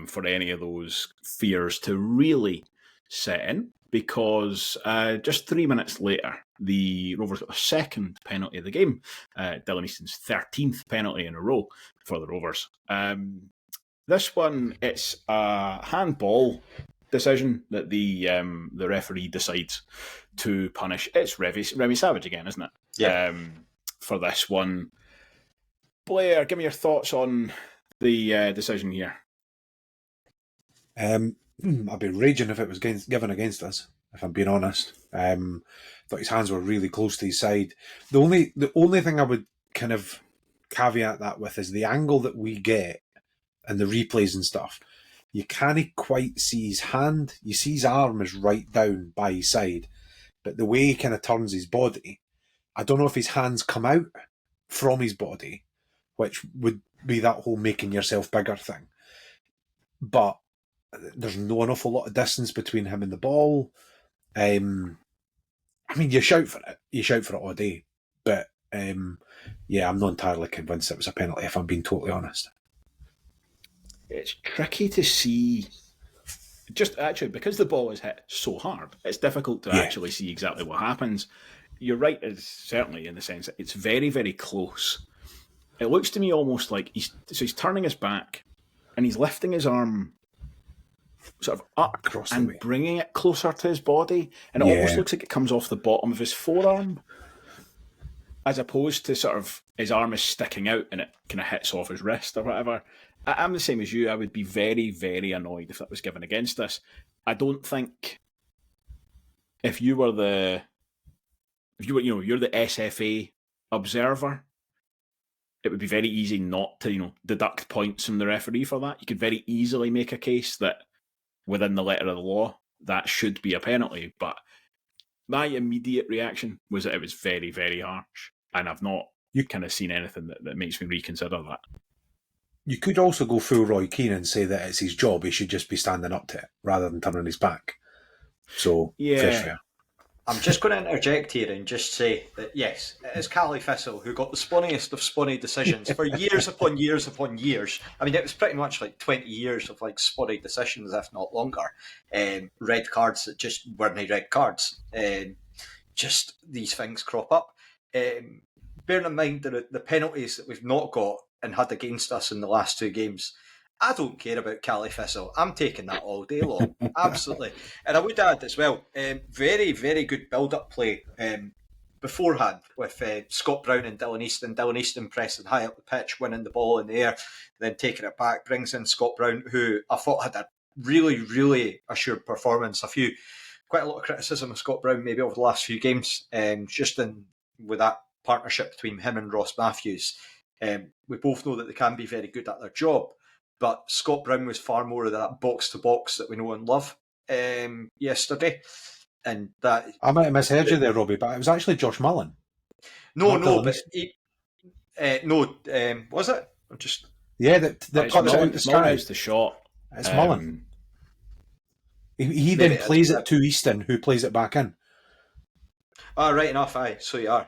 for any of those fears to really set in, because just 3 minutes later, the Rovers got a second penalty of the game. Dylan Easton's 13th penalty in a row for the Rovers. This one, it's a handball decision that the referee decides to punish. It's Remy Savage again, isn't it? Yeah. For this one. Blair, give me your thoughts on the decision here. I'd be raging if it was given against us, if I'm being honest. Thought his hands were really close to his side. The only thing I would kind of caveat that with is the angle that we get and the replays and stuff. You can't quite see his hand. You see his arm is right down by his side, but the way he kind of turns his body, I don't know if his hands come out from his body, which would be that whole making yourself bigger thing. But there's not an awful lot of distance between him and the ball. I mean, you shout for it. You shout for it all day. But, yeah, I'm not entirely convinced it was a penalty, if I'm being totally honest. It's tricky to see. Just actually, because the ball is hit so hard, it's difficult to actually see exactly what happens. You're right, it's certainly in the sense that it's very, very close. It looks to me almost like he's turning his back and he's lifting his arm sort of up across and bringing it closer to his body, and it almost looks like it comes off the bottom of his forearm, as opposed to sort of his arm is sticking out and it kind of hits off his wrist or whatever. I'm the same as you. I would be very, very annoyed if that was given against us. I don't think if you were you're the SFA observer, it would be very easy not to, deduct points from the referee for that. You could very easily make a case that within the letter of the law, that should be a penalty. But my immediate reaction was that it was very, very harsh. And I've not kind of seen anything that makes me reconsider that. You could also go full Roy Keane and say that it's his job. He should just be standing up to it rather than turning his back. So, fair. I'm just going to interject here and just say that, yes, it is Caley Thistle who got the spunniest of spunny decisions for years upon years upon years. I mean, it was pretty much like 20 years of spunny decisions, if not longer. Red cards that just weren't red cards. Just these things crop up. Bearing in mind the penalties that we've not got and had against us in the last two games, I don't care about Caley Thistle. I'm taking that all day long. Absolutely. And I would add as well, very, very good build-up play beforehand with Scott Brown and Dylan Easton. Dylan Easton pressing high up the pitch, winning the ball in the air, then taking it back, brings in Scott Brown, who I thought had a really, really assured performance. Quite a lot of criticism of Scott Brown maybe over the last few games, just with that partnership between him and Ross Matthews. We both know that they can be very good at their job, but Scott Brown was far more of that box-to-box that we know and love yesterday. And that I might have misheard you there, Robbie, but it was actually Josh Mullen. No, but was it? I'm just that cuts out the sky. The shot. It's Mullen. He then plays it to Easton, who plays it back in. Oh, right enough, aye. So you are.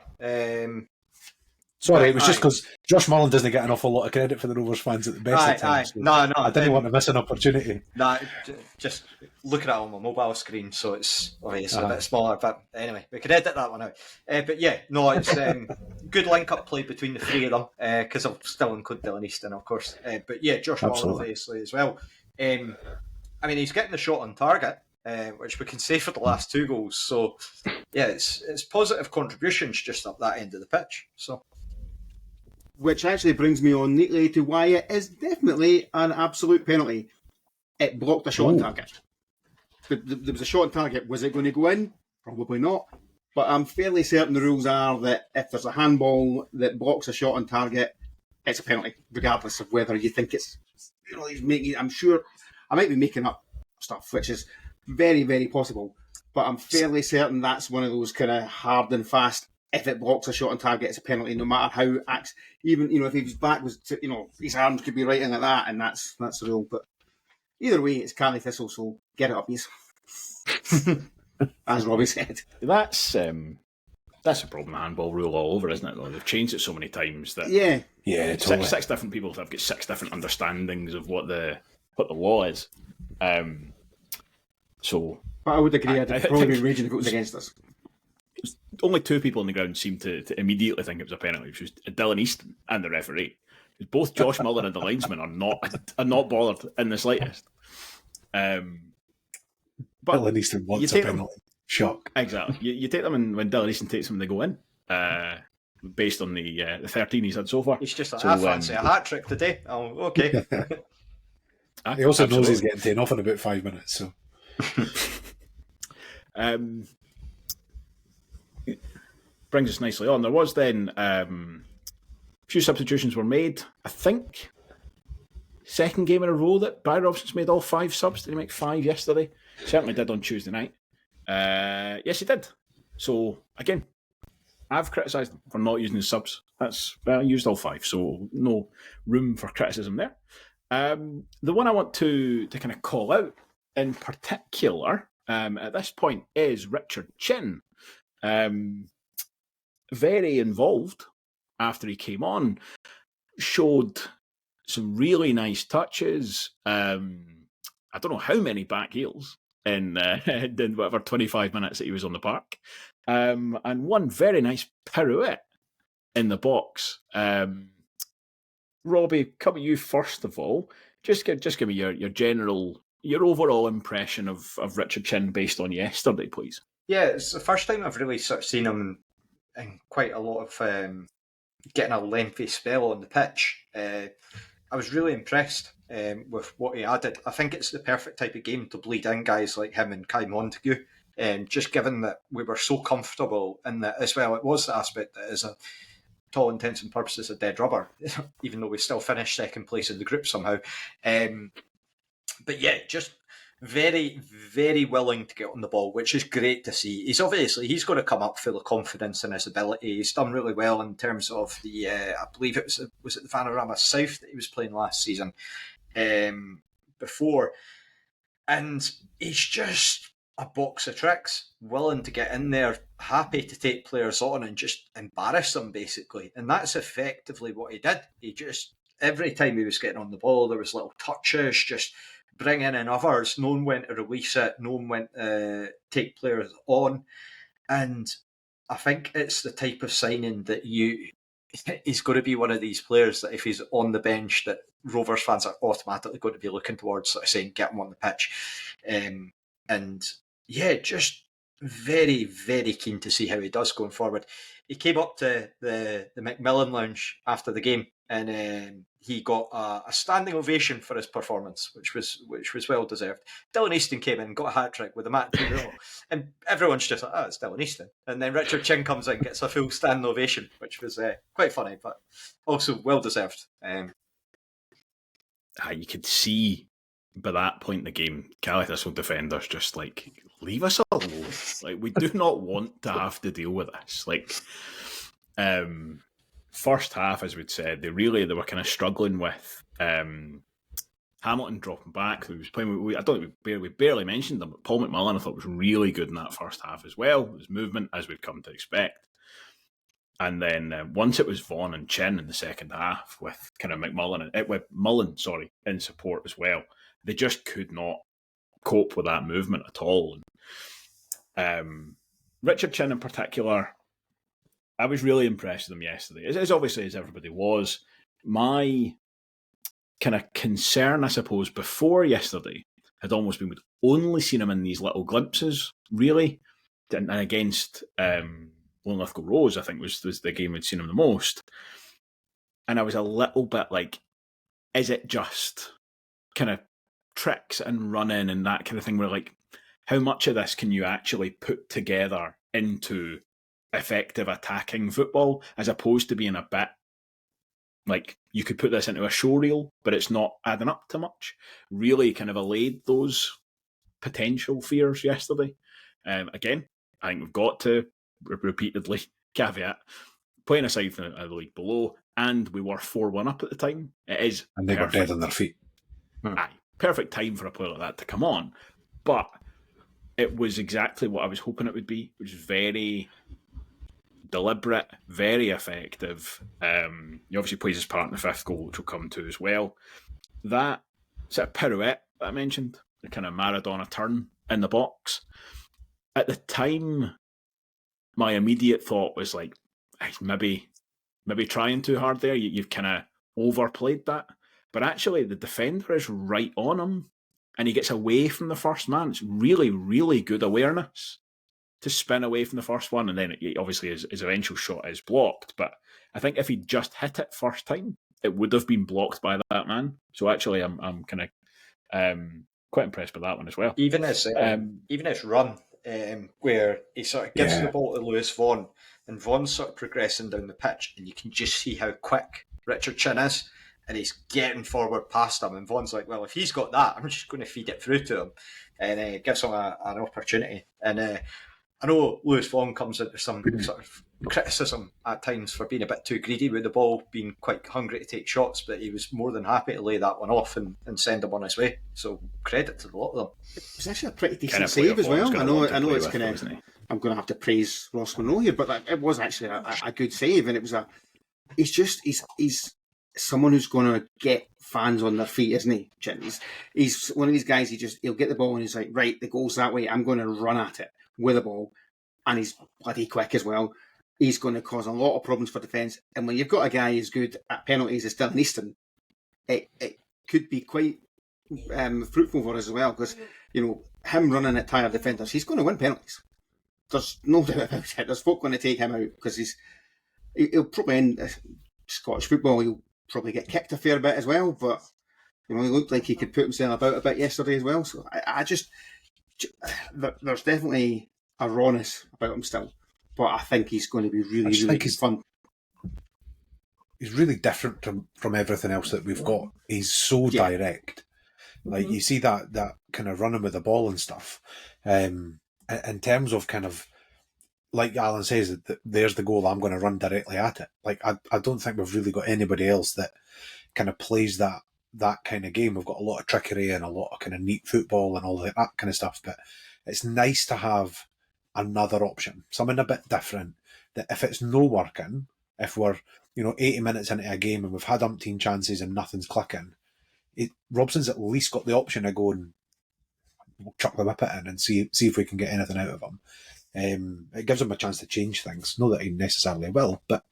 Sorry, it was just because Josh Mullen doesn't get an awful lot of credit for the Rovers fans at the best of times. So no. I didn't want to miss an opportunity. Nah, just looking at it on my mobile screen, so it's obviously a bit smaller. But anyway, we can edit that one out. But yeah, no, it's good link-up play between the three of them, because I'll still include Dylan Easton, of course. But yeah, Josh Mullen, obviously, as well. I mean, he's getting the shot on target, which we can say for the last two goals. So yeah, it's positive contributions just up that end of the pitch. So. Which actually brings me on neatly to why it is definitely an absolute penalty. It blocked a shot on target. There was a shot on target. Was it going to go in? Probably not. But I'm fairly certain the rules are that if there's a handball that blocks a shot on target, it's a penalty, regardless of whether you think it's. He's making. I'm sure I might be making up stuff, which is very, very possible. But I'm fairly certain that's one of those kind of hard and fast. If it blocks a shot on target, it's a penalty, no matter how even if his back was, his arms could be right in at that, and that's the rule. But either way, it's Caley Thistle, so get it up, yes. As Robbie said. That's That's a problem, handball rule all over, isn't it, though? They've changed it so many times that Yeah, totally. six different people have got 6 different understandings of what the law is. So, but I would agree. I'd probably be think raging if it was against us. only 2 people on the ground seemed to immediately think it was a penalty, which was Dylan Easton and the referee. Both Josh Muller and the linesman are not bothered in the slightest. But Dylan Easton wants a penalty. Shock. Exactly. You take them, and when Dylan Easton takes them, they go in. Based on the 13 he's had so far. He's just like, I fancy a hat trick today. Oh, okay. He also knows he's getting taken off in about 5 minutes. So, brings us nicely on. There was then a few substitutions were made. I think second game in a row that Barry Robson's made all 5 subs. Did he make 5 yesterday? Certainly did on Tuesday night. Yes, he did. So again, I've criticised him for not using his subs. I used all 5, so no room for criticism there. The one I want to kind of call out in particular at this point is Richard Chin. Very involved after he came on, showed some really nice touches. I don't know how many back heels in whatever 25 minutes that he was on the park. And one very nice pirouette in the box. Robbie, come to you first of all. Just give me your overall impression of Richard Chin based on yesterday, please. Yeah, it's the first time I've really sort of seen him in quite a lot of getting a lengthy spell on the pitch. I was really impressed with what he added. I think it's the perfect type of game to bleed in guys like him and Kai Montague. Just given that we were so comfortable in that as well, it was the aspect that is to all intents and purposes a dead rubber, even though we still finished second place in the group somehow. But yeah, just very, very willing to get on the ball, which is great to see. He's got to come up full of confidence in his ability. He's done really well in terms of the, I believe it was it the Panorama South that he was playing last season before. And he's just a box of tricks, willing to get in there, happy to take players on and just embarrass them, basically. And that's effectively what he did. He just, every time he was getting on the ball, there was little touches, just bringing in others. No one went to release it. No one went to take players on. And I think it's the type of signing that he's going to be one of these players that if he's on the bench, that Rovers fans are automatically going to be looking towards, sort of saying, get him on the pitch. And yeah, just very, very keen to see how he does going forward. He came up to the McMillan Lounge after the game, and he got a standing ovation for his performance, which was well deserved. Dylan Easton came in and got a hat trick with a mat, and everyone's just like, "Oh, it's Dylan Easton." And then Richard Chin comes in and gets a full standing ovation, which was quite funny, but also well deserved. You could see by that point in the game, Caley Thistle defenders just like, leave us alone. Like, we do not want to have to deal with this. Like, first half, as we'd said, they were kind of struggling with Hamilton dropping back, who was playing. I don't think we barely mentioned them, but Paul McMillan I thought was really good in that first half as well. His movement, as we'd come to expect. And then once it was Vaughan and Chin in the second half, with kind of with Mullen, in support as well, they just could not cope with that movement at all. Richard Chin in particular, I was really impressed with him yesterday. As obviously as everybody was. My kind of concern, I suppose, before yesterday had almost been we'd only seen him in these little glimpses, really. And against Lithgow Rose, I think, was the game we'd seen him the most. And I was a little bit like, is it just kind of tricks and running and that kind of thing, where like, how much of this can you actually put together into effective attacking football, as opposed to being a bit like, you could put this into a showreel, but it's not adding up to much. Really kind of allayed those potential fears yesterday. Again, I think we've got to repeatedly caveat, playing aside from the league below, and we were 4-1 up at the time. It is, and they perfect. were dead on their feet. Aye, perfect time for a player like that to come on. But it was exactly what I was hoping it would be, which is very deliberate, very effective. He obviously plays his part in the fifth goal, which we'll come to as well. That sort of pirouette that I mentioned, the kind of Maradona turn in the box, at the time, my immediate thought was like, maybe trying too hard there. You've kind of overplayed that. But actually, the defender is right on him, and he gets away from the first man. It's really, really good awareness to spin away from the first one, and then obviously his eventual shot is blocked. But I think if he just hit it first time, it would have been blocked by that man. So actually, I'm kind of quite impressed with that one as well. Even his run, where he sort of gives the ball to Lewis Vaughan, and Vaughan's sort of progressing down the pitch, and you can just see how quick Richard Chin is, and he's getting forward past him, and Vaughan's like, well, if he's got that, I'm just going to feed it through to him, and it gives him an opportunity. And I know Lewis Vaughan comes into some sort of criticism at times for being a bit too greedy with the ball, being quite hungry to take shots, but he was more than happy to lay that one off and send him on his way. So credit to the lot of them. It was actually a pretty decent save as well. I know it's kind of, I'm going to have to praise Ross Monroe here, but it was actually a good save, and it was he's someone who's going to get fans on their feet, isn't he? He's one of these guys. He'll get the ball and he's like, right, the goal's that way. I'm going to run at it with the ball, and he's bloody quick as well. He's going to cause a lot of problems for defence. And when you've got a guy as good at penalties as Dylan Easton, it could be quite fruitful for us as well, because him running at tired defenders, he's going to win penalties. There's no doubt about it. There's folk going to take him out because he'll probably end Scottish football. He'll probably get kicked a fair bit as well, but he looked like he could put himself about a bit yesterday as well. So there's definitely a rawness about him still, but I think he's going to be really fun. He's really different from everything else that we've got. He's so direct. Like you see that kind of running with the ball and stuff. In terms of kind of, like Alan says, that there's the goal, I'm going to run directly at it. Like I don't think we've really got anybody else that kind of plays that kind of game. We've got a lot of trickery and a lot of kind of neat football and all that kind of stuff. But it's nice to have another option, something a bit different, that if it's no working, if we're 80 minutes into a game and we've had umpteen chances and nothing's clicking, Robson's at least got the option of going, we'll chuck the whip it in and see if we can get anything out of him. It gives him a chance to change things. Not that he necessarily will, but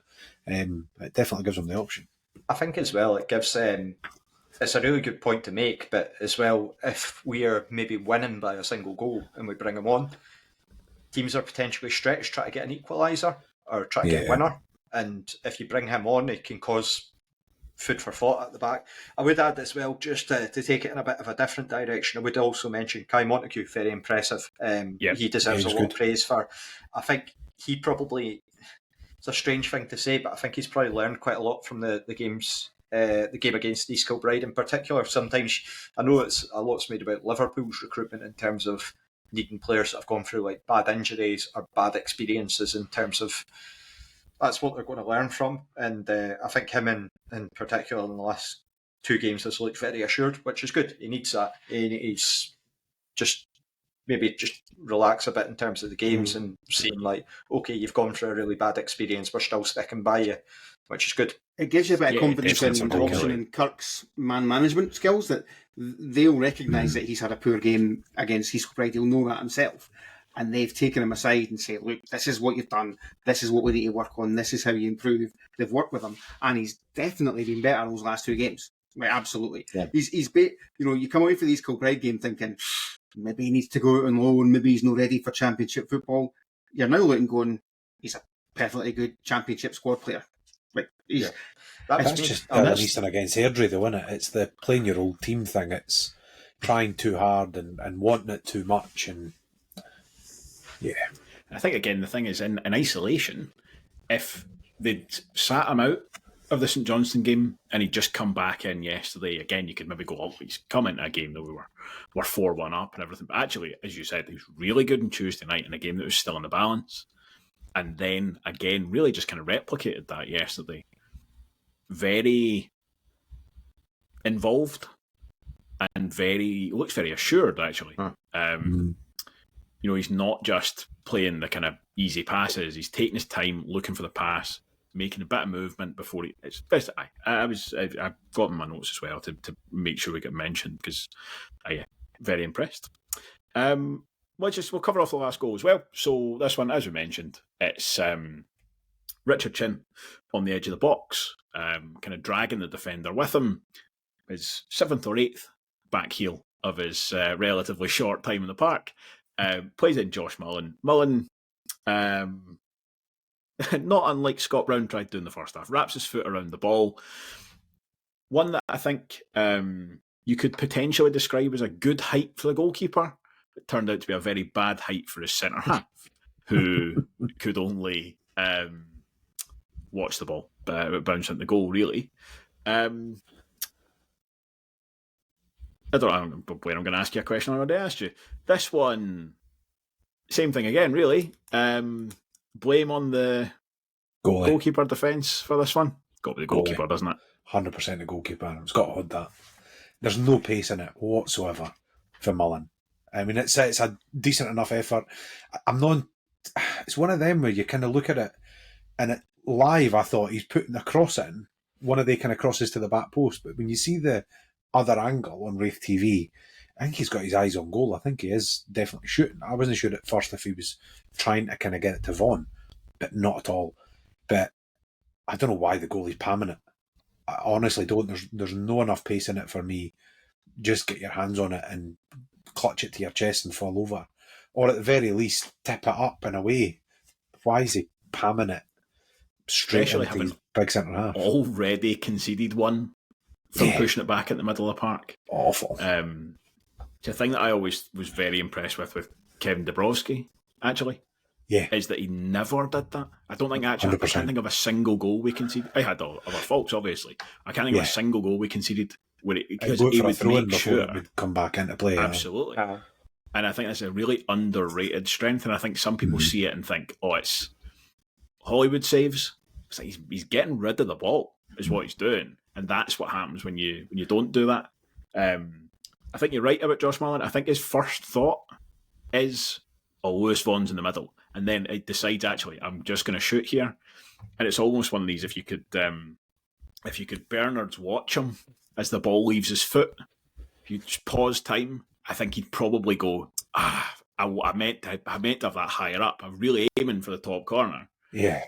it definitely gives him the option. I think as well it gives it's a really good point to make, but as well, if we are maybe winning by a single goal and we bring him on, teams are potentially stretched trying to get an equaliser or try to get a winner, and if you bring him on, it can cause food for thought at the back. I would add as well, just to take it in a bit of a different direction, I would also mention Kai Montague, very impressive. He deserves a lot of praise for, I think he probably, it's a strange thing to say, but I think he's probably learned quite a lot from the games, the game against East Kilbride in particular. Sometimes, I know a lot's made about Liverpool's recruitment in terms of needing players that have gone through like bad injuries or bad experiences, in terms of that's what they're going to learn from. And I think him in particular in the last two games has looked very assured, which is good. He needs that. He needs just relax a bit in terms of the games and seeing like, okay, you've gone through a really bad experience, we're still sticking by you, which is good. It gives you a bit of confidence in Robson and Kirk's man management skills, that they'll recognise that he's had a poor game against East Kilbride. He'll know that himself. And they've taken him aside and said, look, this is what you've done. This is what we need to work on. This is how you improve. They've worked with him. And he's definitely been better those last two games. Right, absolutely. Yeah. You come away from the East Kilbride game thinking, maybe he needs to go out on loan. Maybe he's not ready for championship football. You're now looking going, he's a perfectly good championship squad player. Like, that's just Dylan Easton against Airdrie, though, isn't it? It's the playing your old team thing. It's trying too hard and wanting it too much. And yeah, I think again the thing is in isolation, if they'd sat him out of the St Johnstone game and he'd just come back in yesterday, again you could maybe go, oh, he's come into a game that we were 4-1 up and everything. But actually, as you said, he was really good on Tuesday night in a game that was still in the balance. And then again, really just kind of replicated that yesterday. Very involved and looks very assured actually. He's not just playing the kind of easy passes. He's taking his time, looking for the pass, making a bit of movement before he. I've got in my notes as well to make sure we get mentioned because I very impressed. We'll cover off the last goal as well. So this one, as we mentioned, it's Richard Chin on the edge of the box, kind of dragging the defender with him. His 7th or 8th back heel of his relatively short time in the park. Plays in Josh Mullen. Mullen, not unlike Scott Brown tried to do in the first half, wraps his foot around the ball. One that I think you could potentially describe as a good height for the goalkeeper. It turned out to be a very bad height for his centre half, who could only watch the ball bounce into the goal, really. I don't know, Blair, I'm going to ask you a question I already asked you. This one, same thing again, really. Blame on the goalkeeper defence for this one. Got to be the goalkeeper, doesn't it? 100% the goalkeeper. It's got to hold that. There's no pace in it whatsoever for Mullen. I mean, it's a decent enough effort. It's one of them where you kind of look at it, and it live, I thought he's putting a cross in, one of the kind of crosses to the back post. But when you see the other angle on Wraith TV, I think he's got his eyes on goal. I think he is definitely shooting. I wasn't sure at first if he was trying to kind of get it to Vaughan, but not at all. But I don't know why the goalie's palming it. I honestly don't. There's no enough pace in it for me. Just get your hands on it and clutch it to your chest and fall over. Or at the very least, tip it up and away. Why is he palming it straight Especially into his big centre half? Already conceded one from pushing it back in the middle of the park. Awful. It's a thing that I always was very impressed with Kevin Dabrowski, actually. Yeah. Is that he never did that. I don't think actually, 100%. I can't think of a single goal we conceded. I had other faults, obviously. I can't think of a single goal we conceded where because he would make sure it would come back into play. Absolutely. And I think that's a really underrated strength. And I think some people see it and think, oh, it's Hollywood saves. It's like he's getting rid of the ball, is what he's doing. And that's what happens when you don't do that. I think you're right about Josh Mullen. I think his first thought is, oh, Lewis Vaughan's in the middle. And then he decides, actually, I'm just going to shoot here. And it's almost one of these, if you could Bernard's watch him as the ball leaves his foot, if you just pause time, I think he'd probably go, I meant to have that higher up. I'm really aiming for the top corner. Yeah.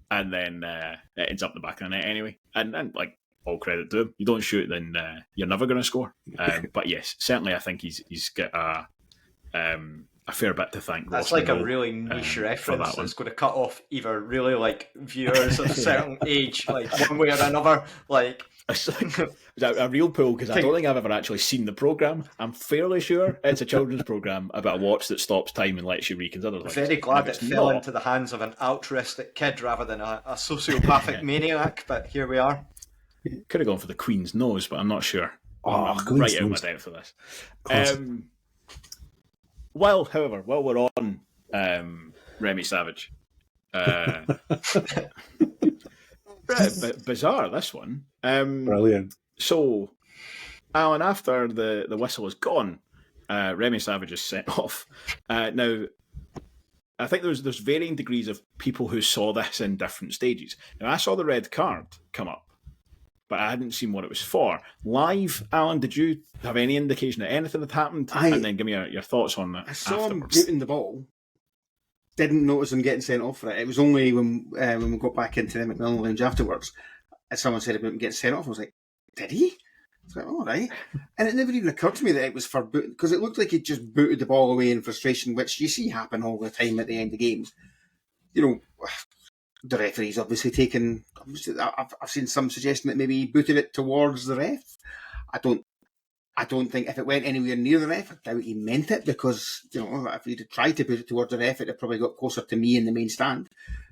And then it ends up in the back of the net anyway. And like, all credit to him. You don't shoot, then you're never going to score. But yes, certainly I think he's got a fair bit to thank. That's like a really niche reference that's going to cut off either really like viewers of a certain age, like one way or another. Like it's a real pull because I don't think I've ever actually seen the programme. I'm fairly sure it's a children's programme about a watch that stops time and lets you reconsider things. Very glad it fell into the hands of an altruistic kid rather than a sociopathic maniac, but here we are. Could have gone for the Queen's nose, but I'm not sure. I'm Queen's right out of my nose. depth for this. However, while we're on Remy Savage, bizarre this one. Brilliant. So, Alan, after the whistle is gone, Remy Savage is sent off. Now, I think there's varying degrees of people who saw this in different stages. Now, I saw the red card come up, but I hadn't seen what it was for. Live, Alan, did you have any indication that anything had happened? And then give me your thoughts on that. I saw afterwards. him booting the ball. Didn't notice him getting sent off for it. It was only when we got back into the McMillan Lounge afterwards, and someone said about him getting sent off. I was like, did he? I was like, all right. And it never even occurred to me that it was for booting, because it looked like he just booted the ball away in frustration, which you see happen all the time at the end of games. You know, the referee's obviously taken. I've seen some suggestion that maybe he booted it towards the ref. I don't think if it went anywhere near the ref, I doubt he meant it, because if he'd tried to boot it towards the ref, it'd probably got closer to me in the main stand.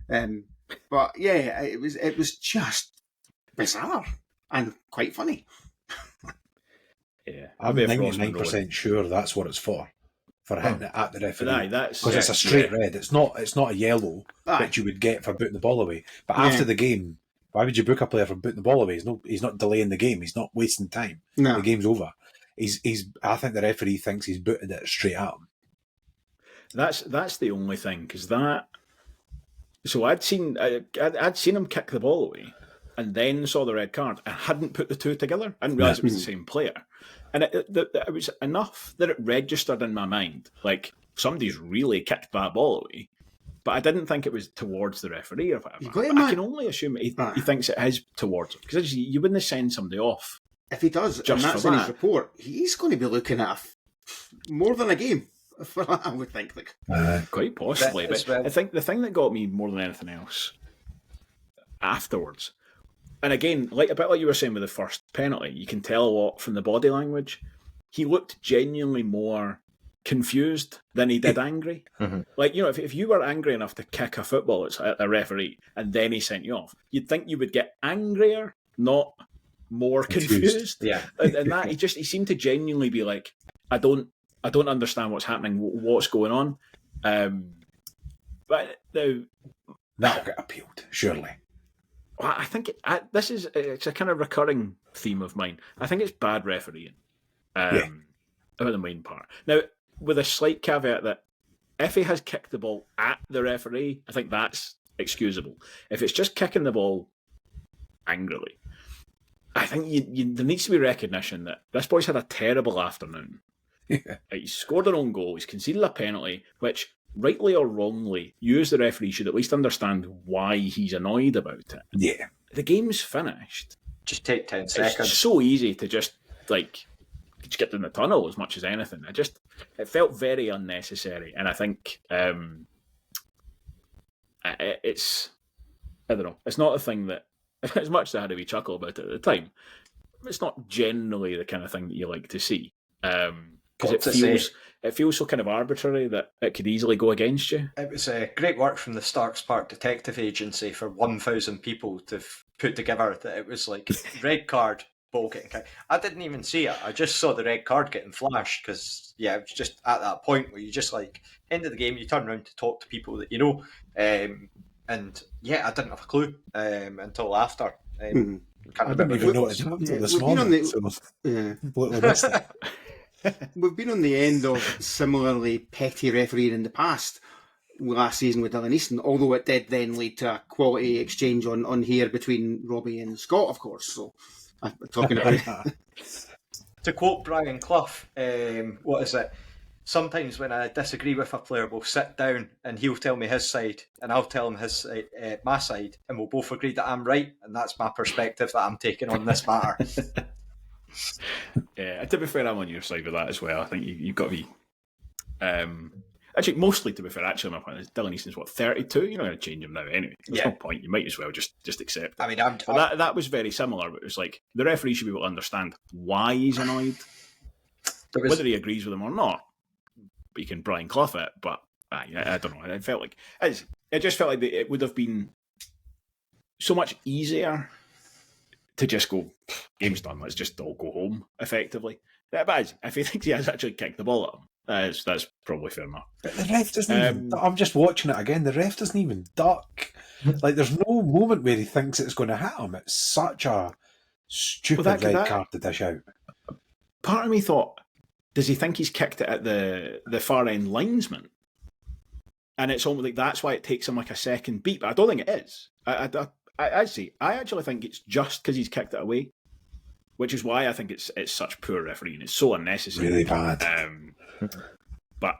But yeah, it was just bizarre and quite funny. Yeah, I'm 99% sure that's what it's for hitting it at the referee. Because it's a straight red. It's not a yellow that you would get for booting the ball away. But after the game, why would you book a player for booting the ball away? He's not delaying the game. He's not wasting time. No. The game's over. I think the referee thinks he's booted it straight at him. That's the only thing, because that So I'd seen him kick the ball away, and then saw the red card. I hadn't put the two together. I didn't realise it was the same player, and it was enough that it registered in my mind. Like, somebody's really kicked that ball away. But I didn't think it was towards the referee or whatever. I can only assume he thinks it is towards him, because you wouldn't send somebody off. If he does, and that's in his report, he's going to be looking at more than a game. I would think. Quite possibly. But I think the thing that got me more than anything else afterwards, and again, like a bit like you were saying with the first penalty, you can tell a lot from the body language. He looked genuinely more confused than he did angry. Mm-hmm. Like, if you were angry enough to kick a football at a referee and then he sent you off, you'd think you would get angrier, not more confused. Yeah. And that he seemed to genuinely be like, I don't understand what's happening, what's going on. But now that'll get appealed, surely. I think it's a kind of recurring theme of mine. I think it's bad refereeing. About the main part. Now, with a slight caveat that if he has kicked the ball at the referee, I think that's excusable. If it's just kicking the ball angrily, I think there needs to be recognition that this boy's had a terrible afternoon. Yeah. He's scored an own goal, he's conceded a penalty, which, rightly or wrongly, you as the referee should at least understand why he's annoyed about it. Yeah. The game's finished. Just take 10 seconds. It's so easy to just get in the tunnel as much as anything. It felt very unnecessary, and I think it's, I don't know, it's not a thing that, as much as I had a wee chuckle about it at the time, it's not generally the kind of thing that you like to see, because it feels so kind of arbitrary that it could easily go against you. It was great work from the Starks Park Detective Agency for 1,000 people to put together that it was like red card, ball getting kicked. I didn't even see it. I just saw the red card getting flashed because, it was just at that point where you just end of the game, you turn around to talk to people that you know. I didn't have a clue until after. I didn't even know it until this morning. We've been on the end of similarly petty refereeing in the past. Last season with Dylan Easton, although it did then lead to a quality exchange on here between Robbie and Scott, of course. So I'm talking about. To quote Brian Clough, what is it? Sometimes when I disagree with a player, we'll sit down and he'll tell me his side, and I'll tell him his side, my side, and we'll both agree that I'm right, and that's my perspective that I'm taking on this matter. Yeah, to be fair, I'm on your side with that as well. I think you've got to be. Actually, mostly, to be fair, my point is Dylan Easton's 32. You're not going to change him now anyway. There's no point. You might as well just accept it. I mean, that was very similar, but it was like the referee should be able to understand why he's annoyed, whether he agrees with him or not. But you can Brian Clough it, but I don't know. It just felt like it would have been so much easier to just go, game's done, let's just all go home, effectively. But if he thinks he has actually kicked the ball at him, that's probably fair enough. But the ref doesn't even, I'm just watching it again, the ref doesn't even duck. There's no moment where he thinks it's going to hit him. It's such a stupid red card to dish out. Part of me thought, does he think he's kicked it at the far end linesman? And it's almost like that's why it takes him a second beat, but I don't think it is. I actually think it's just because he's kicked it away, which is why I think it's such poor refereeing. It's so unnecessary. Really bad. But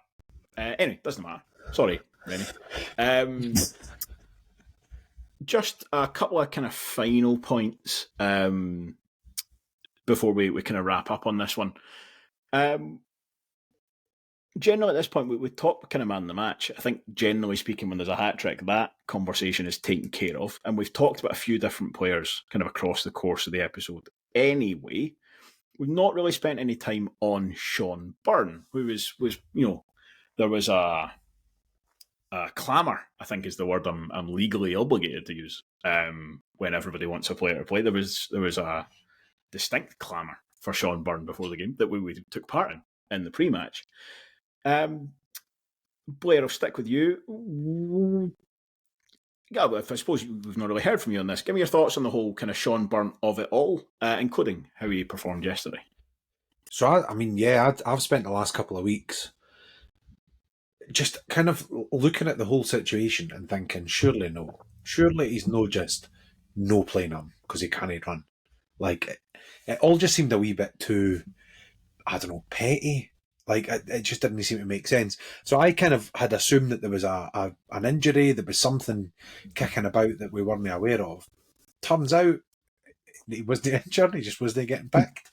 anyway, doesn't matter. Sorry, Rennie. Just a couple of kind of final points before we kind of wrap up on this one. Generally, at this point, we talk kind of man the match. I think, generally speaking, when there's a hat trick, that conversation is taken care of. And we've talked about a few different players kind of across the course of the episode. Anyway, we've not really spent any time on Sean Byrne, who was there was a clamour, I think is the word I'm legally obligated to use, when everybody wants a player to play. There was a distinct clamour for Sean Byrne before the game that we took part in the pre-match. Blair, I'll stick with you. Yeah, I suppose we've not really heard from you on this. Give me your thoughts on the whole kind of Sean Byrne of it all, including how he performed yesterday. So, I've spent the last couple of weeks just kind of looking at the whole situation and thinking, surely no. Surely he's no just no playing him because he can't run. Like, it all just seemed a wee bit too, I don't know, petty. Like, it just didn't seem to make sense. So I kind of had assumed that there was an injury, there was something kicking about that we weren't aware of. Turns out he wasn't injured, he just wasn't getting picked,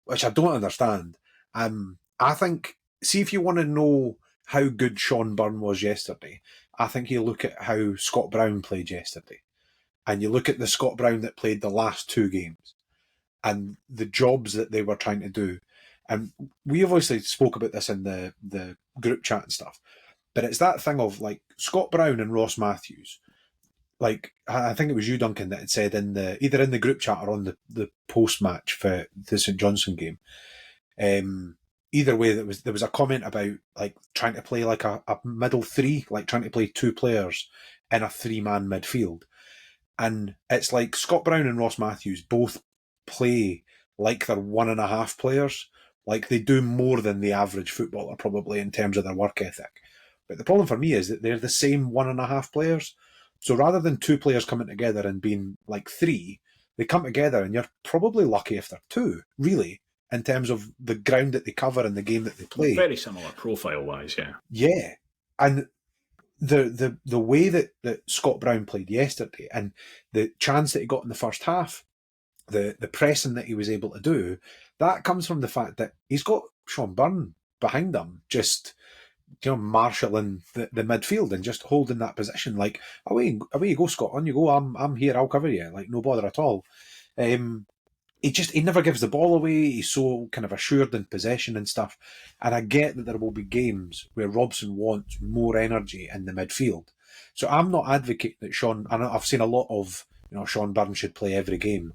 which I don't understand. I think, see, if you want to know how good Sean Byrne was yesterday, I think you look at how Scott Brown played yesterday. And you look at the Scott Brown that played the last two games and the jobs that they were trying to do. And we obviously spoke about this in the group chat and stuff. But it's that thing of, like, Scott Brown and Ross Matthews. Like, I think it was you, Duncan, that had said either in the group chat or on the post-match for the St Johnstone game. Either way, there was a comment about, like, trying to play like a middle three, like trying to play two players in a three-man midfield. And it's like Scott Brown and Ross Matthews both play like they're 1.5 players. Like, they do more than the average footballer probably in terms of their work ethic. But the problem for me is that they're the same 1.5 players. So rather than two players coming together and being like three, they come together and you're probably lucky if they're two, really, in terms of the ground that they cover and the game that they play. Very similar profile-wise, yeah. Yeah. And the way that Scott Brown played yesterday and the chance that he got in the first half, the pressing that he was able to do, that comes from the fact that he's got Sean Byrne behind him, just, you know, marshalling the midfield and just holding that position. Like, away you go, Scott, on you go, I'm here, I'll cover you, like, no bother at all. He never gives the ball away. He's so kind of assured in possession and stuff. And I get that there will be games where Robson wants more energy in the midfield. So I'm not advocating that Sean, and I've seen a lot of, you know, Sean Byrne should play every game.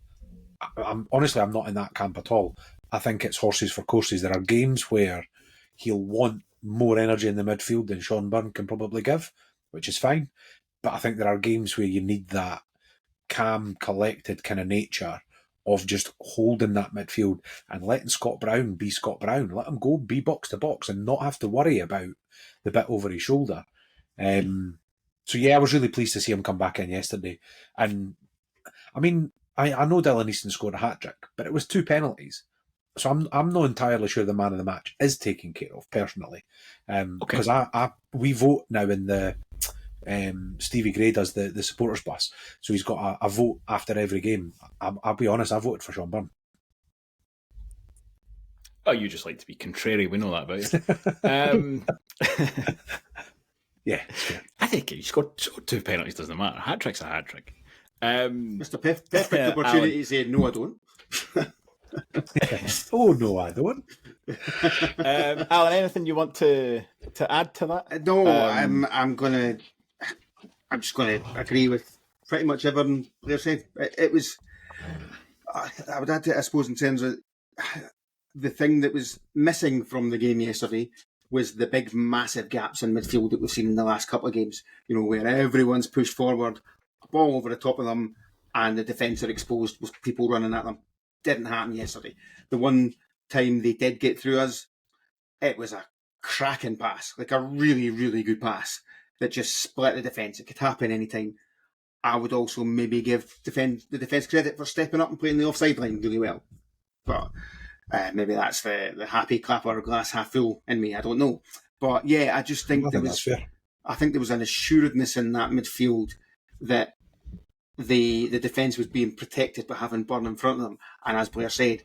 I'm not in that camp at all. I think it's horses for courses. There are games where he'll want more energy in the midfield than Sean Byrne can probably give, which is fine. But I think there are games where you need that calm, collected kind of nature of just holding that midfield and letting Scott Brown be Scott Brown. Let him go be box to box and not have to worry about the bit over his shoulder. So yeah, I was really pleased to see him come back in yesterday. And I mean, I know Dylan Easton scored a hat-trick, but it was 2 penalties. So I'm not entirely sure the man of the match is taken care of personally. Because we vote now in the Stevie Gray does the supporters bus, so he's got a vote after every game. I'll be honest, I voted for Sean Byrne. Oh, you just like to be contrary. We know that about you. Yeah, I think he scored 2 penalties. Doesn't matter. Hat trick's a hat trick. Mr. Perfect opportunity to say no, I don't. Oh no, I don't. Alan, anything you want to add to that? No, I'm just gonna agree with pretty much everything Blair said. It was, I would add to it, I suppose, in terms of the thing that was missing from the game yesterday was the big, massive gaps in midfield that we've seen in the last couple of games. You know, where everyone's pushed forward, a ball over the top of them, and the defence are exposed with people running at them. Didn't happen yesterday. The one time they did get through us, it was a cracking pass, like a really, really good pass that just split the defence. It could happen anytime. I would also maybe give the defence credit for stepping up and playing the offside line really well. But maybe that's the happy clapper glass half full in me. I don't know. But yeah, I just think there was an assuredness in that midfield that the defence was being protected by having Byrne in front of them. And as Blair said,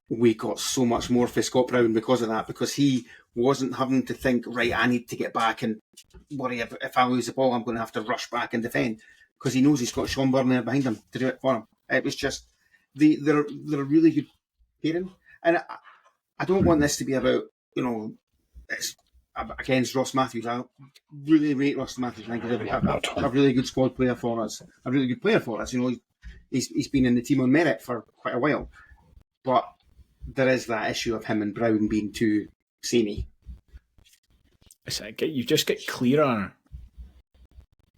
we got so much more for Scott Brown because of that, because he wasn't having to think, right, I need to get back and worry if I lose the ball, I'm going to have to rush back and defend, because he knows he's got Sean Byrne there behind him to do it for him. It was just, they're a really good pairing. And I don't want this to be about, you know, it's against Ross Matthews. I really rate Ross Matthews. I think he's a really good squad player for us, a really good player for us. You know, he's been in the team on merit for quite a while. But there is that issue of him and Brown being too samey. You just get clearer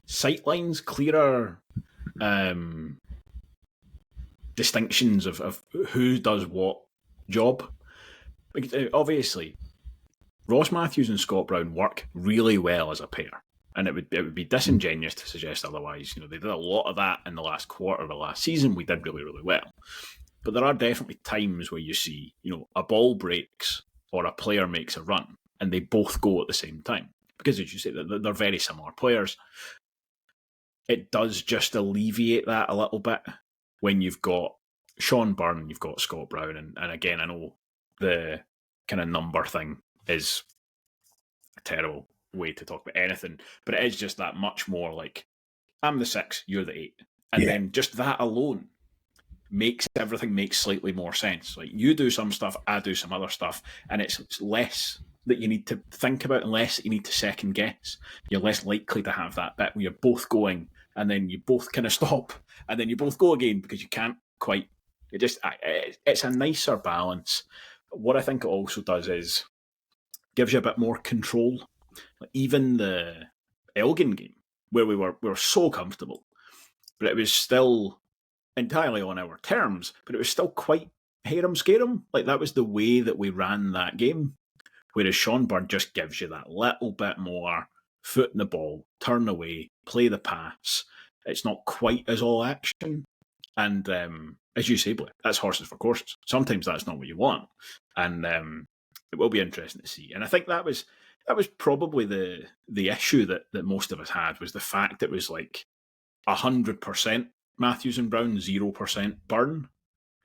sight lines, clearer distinctions of who does what job. Obviously, Ross Matthews and Scott Brown work really well as a pair. And it would be disingenuous to suggest otherwise. You know, they did a lot of that in the last quarter of the last season. We did really, really well. But there are definitely times where you see, you know, a ball breaks or a player makes a run and they both go at the same time. Because as you say, they're very similar players. It does just alleviate that a little bit when you've got Sean Byrne, you've got Scott Brown. And again, I know the kind of number thing is a terrible way to talk about anything, but it is just that much more like, I'm the 6, you're the 8. And then just that alone makes everything make slightly more sense. Like, you do some stuff, I do some other stuff, and it's less that you need to think about and less that you need to second guess. You're less likely to have that bit where you're both going and then you both kind of stop and then you both go again because you can't quite. It's a nicer balance. What I think it also does is gives you a bit more control. Like, even the Elgin game where we were so comfortable, but it was still entirely on our terms, but it was still quite harem-scarum. Like, that was the way that we ran that game. Whereas Sean Byrne just gives you that little bit more foot in the ball, turn away, play the pass. It's not quite as all action. And as you say, Blair, that's horses for courses. Sometimes that's not what you want. And it will be interesting to see. And I think that was probably the issue that most of us had, was the fact it was like 100% Matthews and Brown, 0% Byrne.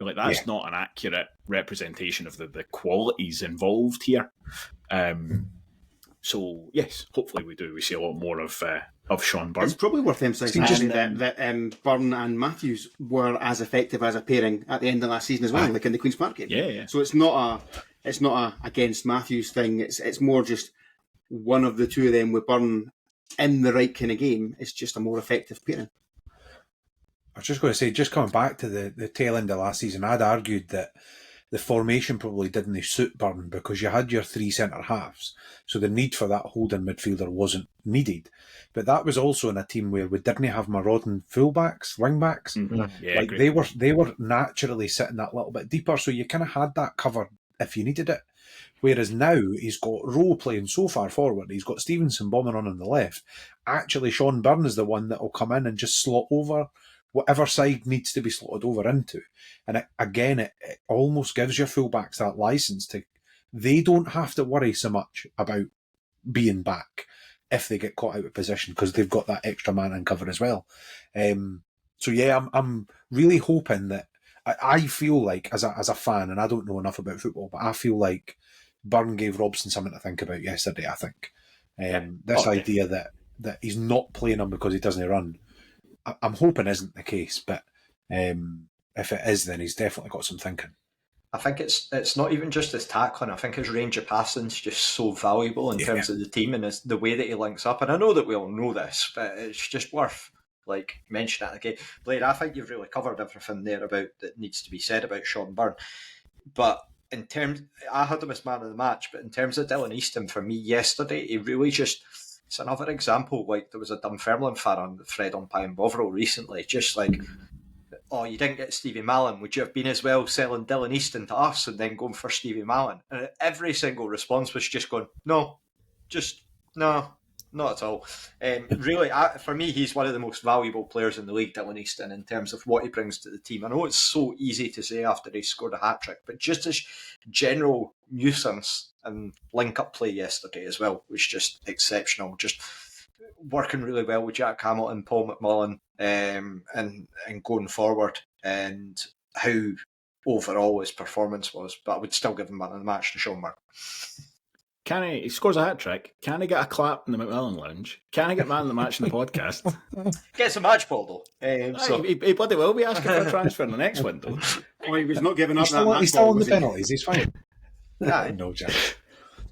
Like, that's not an accurate representation of the qualities involved here. So yes, hopefully we see a lot more of Sean Byrne. It's probably worth emphasising that Byrne and Matthews were as effective as a pairing at the end of last season as well, like in the Queen's Park game. Yeah. So it's not a against Matthews thing. It's more just one of the two of them with Byrne in the right kind of game. It's just a more effective pairing. I was just going to say, just coming back to the tail end of last season, I'd argued that the formation probably didn't suit Byrne because you had your 3 centre-halves, so the need for that holding midfielder wasn't needed. But that was also in a team where we didn't have marauding fullbacks, wing-backs. Mm-hmm. Yeah, like, they were naturally sitting that little bit deeper, so you kind of had that covered if you needed it. Whereas now, he's got Rowe playing so far forward, he's got Stevenson bombing on the left. Actually, Sean Byrne is the one that will come in and just slot over whatever side needs to be slotted over into. And it almost gives your fullbacks that licence to... They don't have to worry so much about being back if they get caught out of position, because they've got that extra man in cover as well. So yeah, I'm really hoping that... I feel like, as a fan, and I don't know enough about football, but I feel like Byrne gave Robson something to think about yesterday, I think. This idea that he's not playing him because he doesn't run, I'm hoping isn't the case, but if it is, then he's definitely got some thinking. I think it's not even just his tackling. I think his range of passing is just so valuable in terms of the team, and it's the way that he links up. And I know that we all know this, but it's just worth mentioning it again. Blair, I think you've really covered everything there about that needs to be said about Sean Byrne. But in terms, I had him as man of the match, but in terms of Dylan Easton, for me yesterday, he really just... It's another example, like there was a Dunfermline fan on the thread on Pie and Bovril recently, just like, oh, you didn't get Stevie Mallon, would you have been as well selling Dylan Easton to us and then going for Stevie Mallon? And every single response was just going, no, not at all. Really, for me, he's one of the most valuable players in the league, Dylan Easton, in terms of what he brings to the team. I know it's so easy to say after he scored a hat-trick, but just his general nuisance and link-up play yesterday as well was just exceptional. Just working really well with Jack Hamilton, Paul McMillan, and going forward, and how overall his performance was. But I would still give him man of the match to Sean Byrne. He scores a hat-trick. Can he get a clap in the McMillan Lounge? Can he get man of the match in the podcast? Gets a match ball, though. He bloody will be asking for a transfer in the next window. Oh, he was not giving up that match. He's still on the penalties. He's fine. No chance.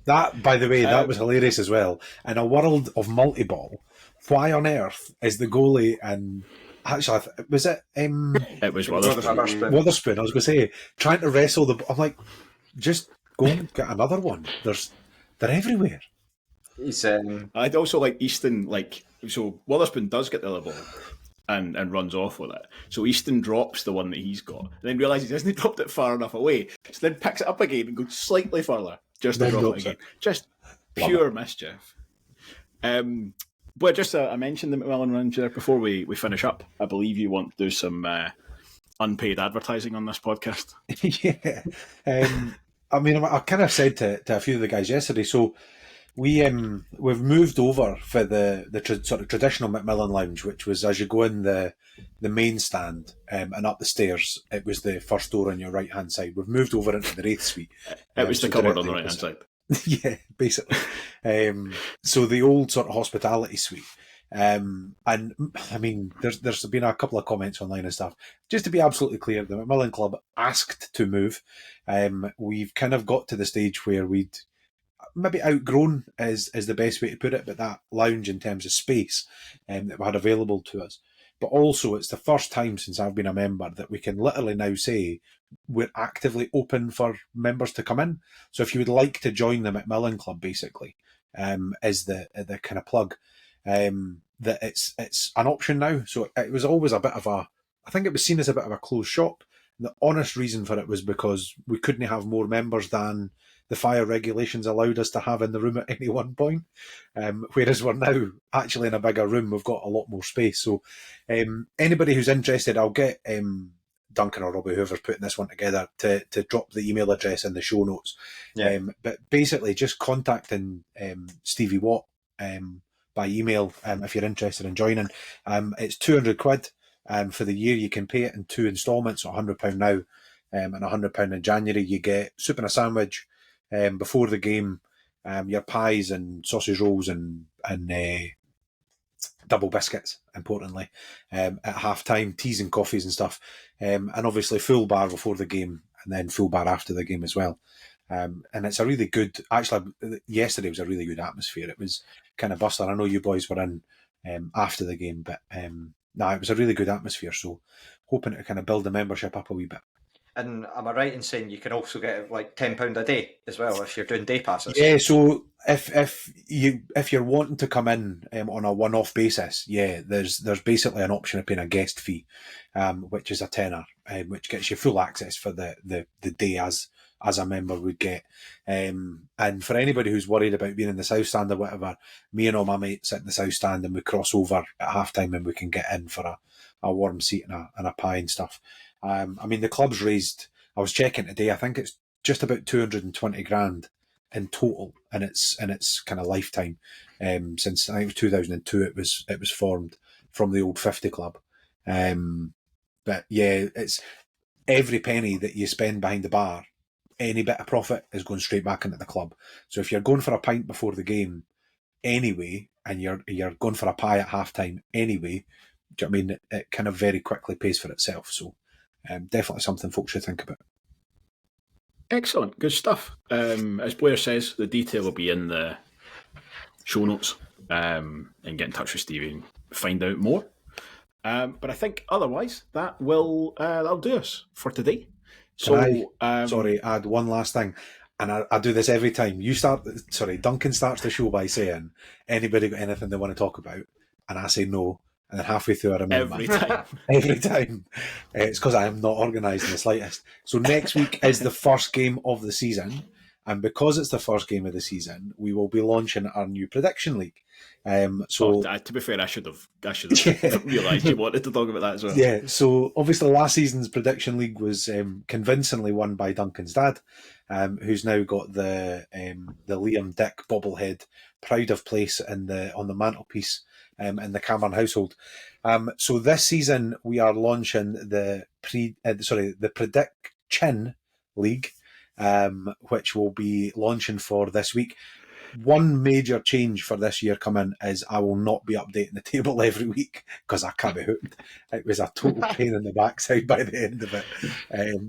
That, by the way, that was hilarious as well. In a world of multi-ball, why on earth is the goalie and... Actually, was it... It was Witherspoon. Witherspoon, I was going to say, trying to wrestle the... I'm like, just go and get another one. They're everywhere. I'd also like Easton, so Witherspoon does get the ball and runs off with it. So Easton drops the one that he's got, and then realises he hasn't dropped it far enough away, so then picks it up again and goes slightly further, just to Then drop it drops again. it. Just Love pure mischief. Well, just I mentioned the McMillan Lounge there before we finish up. I believe you want to do some unpaid advertising on this podcast. Yeah. I mean, I kind of said to a few of the guys yesterday, so we've moved over for the sort of traditional McMillan Lounge, which was as you go in the main stand and up the stairs, it was the first door on your right hand side. We've moved over into the Wraith Suite. It was the so cupboard on the directly right hand opposite. side. Yeah, basically. So the old sort of hospitality suite. And I mean, there's been a couple of comments online and stuff. Just to be absolutely clear, the McMillan Club asked to move. We've kind of got to the stage where we'd maybe outgrown is the best way to put it, but that lounge in terms of space that we had available to us. But also, it's the first time since I've been a member that we can literally now say we're actively open for members to come in. So if you would like to join the McMillan Club, basically, is the kind of plug. That it's an option now. So it was always a bit of I think it was seen as a bit of a closed shop. The honest reason for it was because we couldn't have more members than the fire regulations allowed us to have in the room at any one point. Whereas we're now actually in a bigger room, we've got a lot more space. So anybody who's interested, I'll get Duncan or Robbie, whoever's putting this one together, to drop the email address in the show notes. Yeah. But basically just contacting Stevie Watt by email if you're interested in joining. It's £200 for the year. You can pay it in 2 instalments, so £100 now and £100 in January. You get soup and a sandwich before the game, your pies and sausage rolls and double biscuits, importantly, at half time, teas and coffees and stuff, and obviously full bar before the game and then full bar after the game as well. And it's a really good, actually, yesterday was a really good atmosphere. It was kind of bustling. I know you boys were in after the game, but it was a really good atmosphere. So hoping to kind of build the membership up a wee bit. And am I right in saying you can also get like £10 a day as well if you're doing day passes? Yeah, so if you're wanting to come in on a one-off basis, yeah, there's basically an option of paying a guest fee, which is a tenner, which gets you full access for the day as a member would get. And for anybody who's worried about being in the south stand or whatever, me and all my mates sit in the south stand and we cross over at half time and we can get in for a warm seat and a pie and stuff. I mean, the club's raised, I was checking today, I think it's just about 220 grand in total in its kind of lifetime. Since I think it was 2002 it was formed from the old 50 club. But yeah, it's every penny that you spend behind the bar, any bit of profit is going straight back into the club. So if you're going for a pint before the game anyway, and you're going for a pie at half time anyway, do you know what I mean? It kind of very quickly pays for itself. So definitely something folks should think about. Excellent, good stuff. As Blair says, the detail will be in the show notes, and get in touch with Stevie and find out more. But I think otherwise that'll do us for today. So, sorry, add one last thing, and I do this every time. Duncan starts the show by saying, "Anybody got anything they want to talk about?" And I say no. And then halfway through I remember. Every time. It's because I am not organised in the slightest. So next week is the first game of the season. And because it's the first game of the season, we will be launching our new prediction league. To be fair, I should have realised you wanted to talk about that as well. Yeah, so obviously last season's prediction league was convincingly won by Duncan's dad, who's now got the Liam Dick bobblehead pride of place on the mantelpiece in the Cameron household. So this season we are launching the Prediction League, which will be launching for this week. One major change for this year coming is I will not be updating the table every week because I can't be hooked. It was a total pain in the backside by the end of it.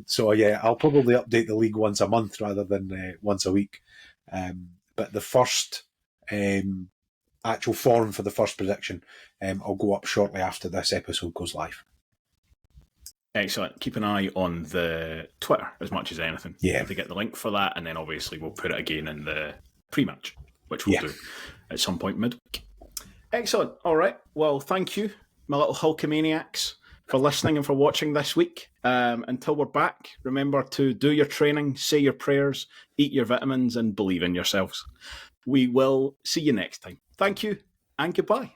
So yeah, I'll probably update the league once a month rather than once a week. But the first actual form for the first prediction will go up shortly after this episode goes live. Excellent. Keep an eye on the Twitter as much as anything. Yeah. To get the link for that, and then obviously we'll put it again in the pre-match, which we'll do at some point midweek. Excellent. All right. Well, thank you, my little Hulkamaniacs, for listening and for watching this week. Until we're back, remember to do your training, say your prayers, eat your vitamins, and believe in yourselves. We will see you next time. Thank you and goodbye.